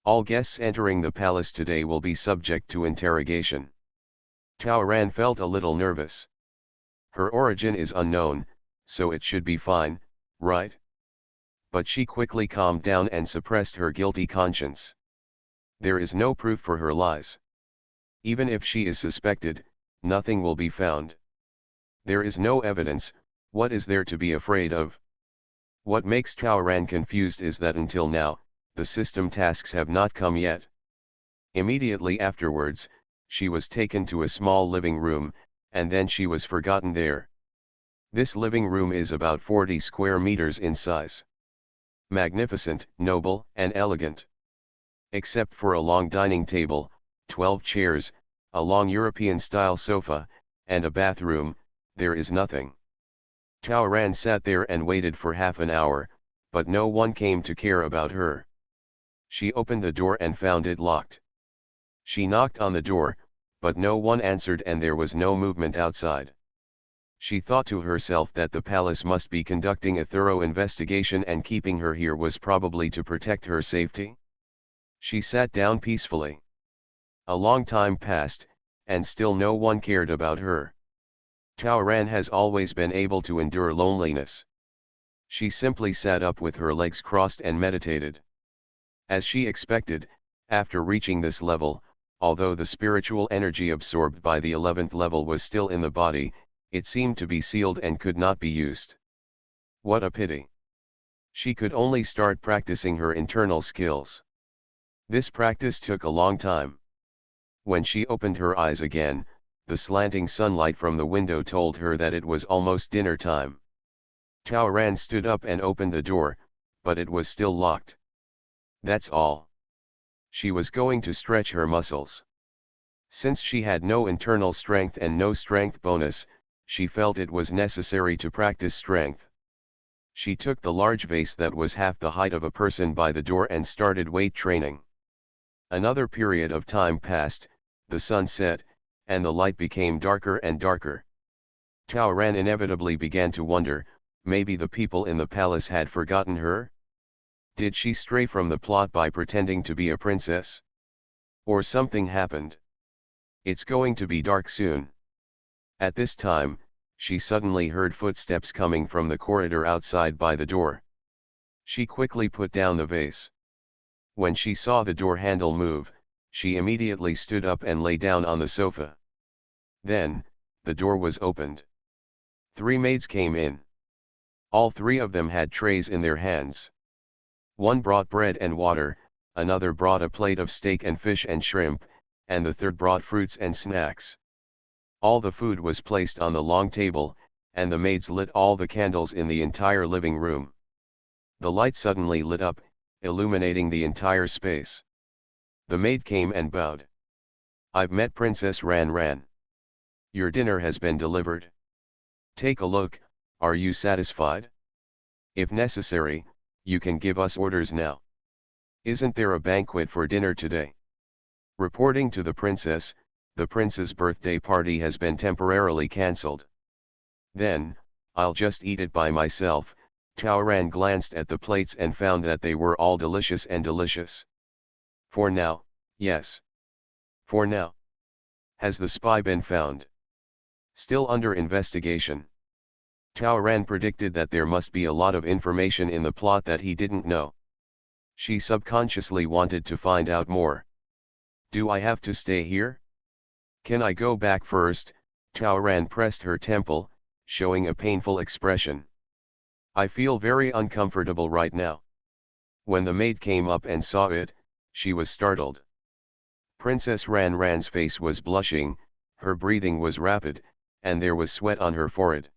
All guests entering the palace today will be subject to interrogation. Taoran felt a little nervous. Her origin is unknown, so it should be fine, right? But she quickly calmed down and suppressed her guilty conscience. There is no proof for her lies. Even if she is suspected, nothing will be found. There is no evidence, what is there to be afraid of? What makes Taoran confused is that until now, the system tasks have not come yet. Immediately afterwards, she was taken to a small living room, and then she was forgotten there. This living room is about 40 square meters in size. Magnificent, noble, and elegant. Except for a long dining table, 12 chairs, a long European-style sofa, and a bathroom, there is nothing. Taoran sat there and waited for half an hour, but no one came to care about her. She opened the door and found it locked. She knocked on the door, but no one answered and there was no movement outside. She thought to herself that the palace must be conducting a thorough investigation and keeping her here was probably to protect her safety. She sat down peacefully. A long time passed, and still no one cared about her. Taoran has always been able to endure loneliness. She simply sat up with her legs crossed and meditated. As she expected, after reaching this level, although the spiritual energy absorbed by the 11th level was still in the body, it seemed to be sealed and could not be used. What a pity. She could only start practicing her internal skills. This practice took a long time. When she opened her eyes again, the slanting sunlight from the window told her that it was almost dinner time. Taoran stood up and opened the door, but it was still locked. That's all. She was going to stretch her muscles. Since she had no internal strength and no strength bonus, she felt it was necessary to practice strength. She took the large vase that was half the height of a person by the door and started weight training. Another period of time passed, the sun set, and the light became darker and darker. Taoran inevitably began to wonder, maybe the people in the palace had forgotten her? Did she stray from the plot by pretending to be a princess? Or something happened? It's going to be dark soon. At this time, she suddenly heard footsteps coming from the corridor outside by the door. She quickly put down the vase. When she saw the door handle move, she immediately stood up and lay down on the sofa. Then, the door was opened. 3 maids came in. All 3 of them had trays in their hands. One brought bread and water, another brought a plate of steak and fish and shrimp, and the third brought fruits and snacks. All the food was placed on the long table, and the maids lit all the candles in the entire living room. The light suddenly lit up, illuminating the entire space. The maid came and bowed. I've met Princess Ran Ran. Your dinner has been delivered. Take a look, are you satisfied? If necessary, you can give us orders now. Isn't there a banquet for dinner today? Reporting to the prince's birthday party has been temporarily cancelled. Then, I'll just eat it by myself. Taoran glanced at the plates and found that they were all delicious and delicious. For now, yes. For now. Has the spy been found? Still under investigation. Taoran predicted that there must be a lot of information in the plot that he didn't know. She subconsciously wanted to find out more. Do I have to stay here? Can I go back first? Taoran pressed her temple, showing a painful expression. I feel very uncomfortable right now. When the maid came up and saw it, she was startled. Princess Ran Ran's face was blushing, her breathing was rapid, and there was sweat on her forehead.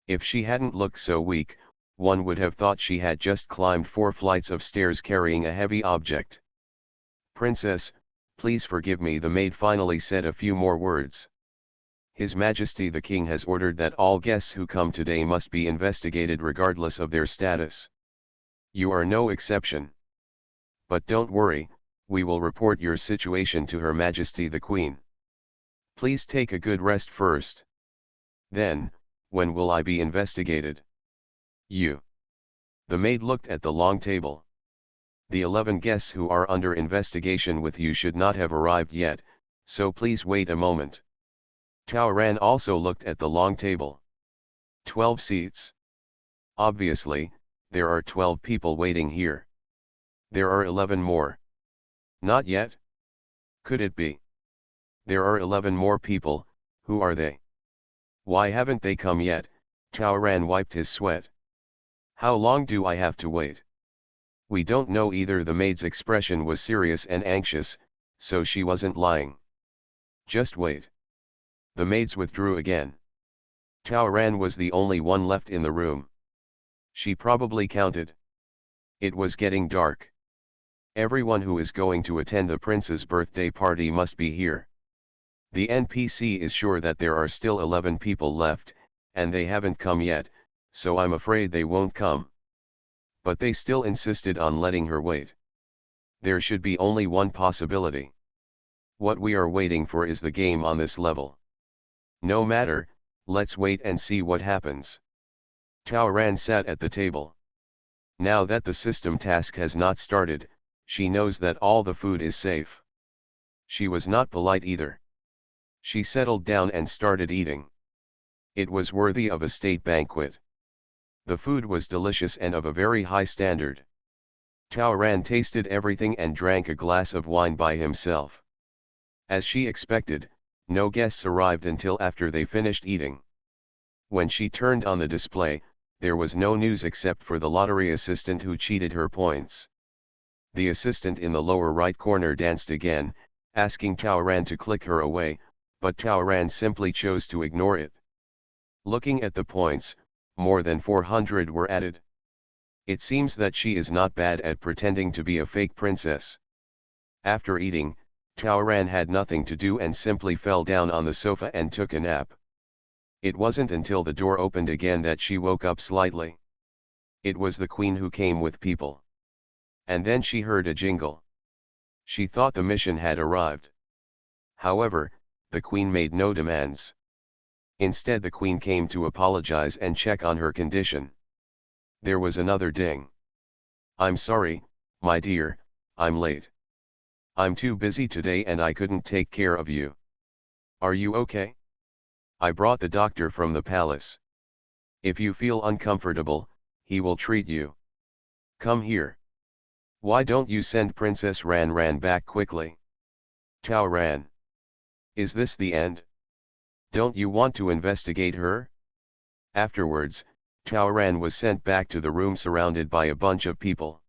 If she hadn't looked so weak, one would have thought she had just climbed 4 flights of stairs carrying a heavy object. Princess, please forgive me, the maid finally said a few more words. His Majesty the King has ordered that all guests who come today must be investigated regardless of their status. You are no exception. But don't worry, we will report your situation to Her Majesty the Queen. Please take a good rest first. Then, when will I be investigated? You. The maid looked at the long table. The 11 guests who are under investigation with you should not have arrived yet, so please wait a moment. Tao Ran also looked at the long table. 12 seats. Obviously, there are 12 people waiting here. There are 11 more. Not yet? Could it be? There are 11 more people, who are they? Why haven't they come yet? Tao Ran wiped his sweat. How long do I have to wait? We don't know either. The maid's expression was serious and anxious, so she wasn't lying. Just wait. The maids withdrew again. Tao Ran was the only one left in the room. She probably counted. It was getting dark. Everyone who is going to attend the prince's birthday party must be here. The NPC is sure that there are still 11 people left, and they haven't come yet, so I'm afraid they won't come. But they still insisted on letting her wait. There should be only one possibility. What we are waiting for is the game on this level. No matter, let's wait and see what happens. Tao Ran sat at the table. Now that the system task has not started, she knows that all the food is safe. She was not polite either. She settled down and started eating. It was worthy of a state banquet. The food was delicious and of a very high standard. Tao Ran tasted everything and drank a glass of wine by himself. As she expected, no guests arrived until after they finished eating. When she turned on the display, there was no news except for the lottery assistant who cheated her points. The assistant in the lower right corner danced again, asking Tao Ran to click her away, but Tao Ran simply chose to ignore it. Looking at the points, more than 400 were added. It seems that she is not bad at pretending to be a fake princess. After eating, Tao Ran had nothing to do and simply fell down on the sofa and took a nap. It wasn't until the door opened again that she woke up slightly. It was the queen who came with people. And then she heard a jingle. She thought the mission had arrived. However, the queen made no demands. Instead, the queen came to apologize and check on her condition. There was another ding. I'm sorry, my dear, I'm late. I'm too busy today and I couldn't take care of you. Are you okay? I brought the doctor from the palace. If you feel uncomfortable, he will treat you. Come here. Why don't you send Princess Ran back quickly? Tao Ran. Is this the end? Don't you want to investigate her? Afterwards, Tao Ran was sent back to the room surrounded by a bunch of people.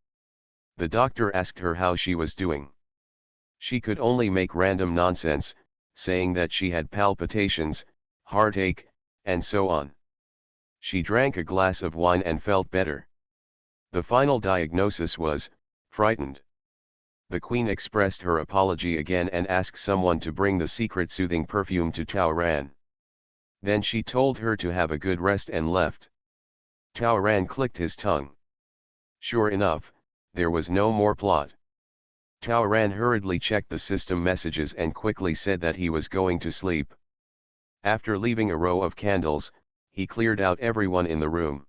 The doctor asked her how she was doing. She could only make random nonsense, saying that she had palpitations, heartache, and so on. She drank a glass of wine and felt better. The final diagnosis was, frightened. The queen expressed her apology again and asked someone to bring the secret soothing perfume to Tao Ran. Then she told her to have a good rest and left. Tao Ran clicked his tongue. Sure enough, there was no more plot. Tao Ran hurriedly checked the system messages and quickly said that he was going to sleep. After leaving a row of candles, he cleared out everyone in the room.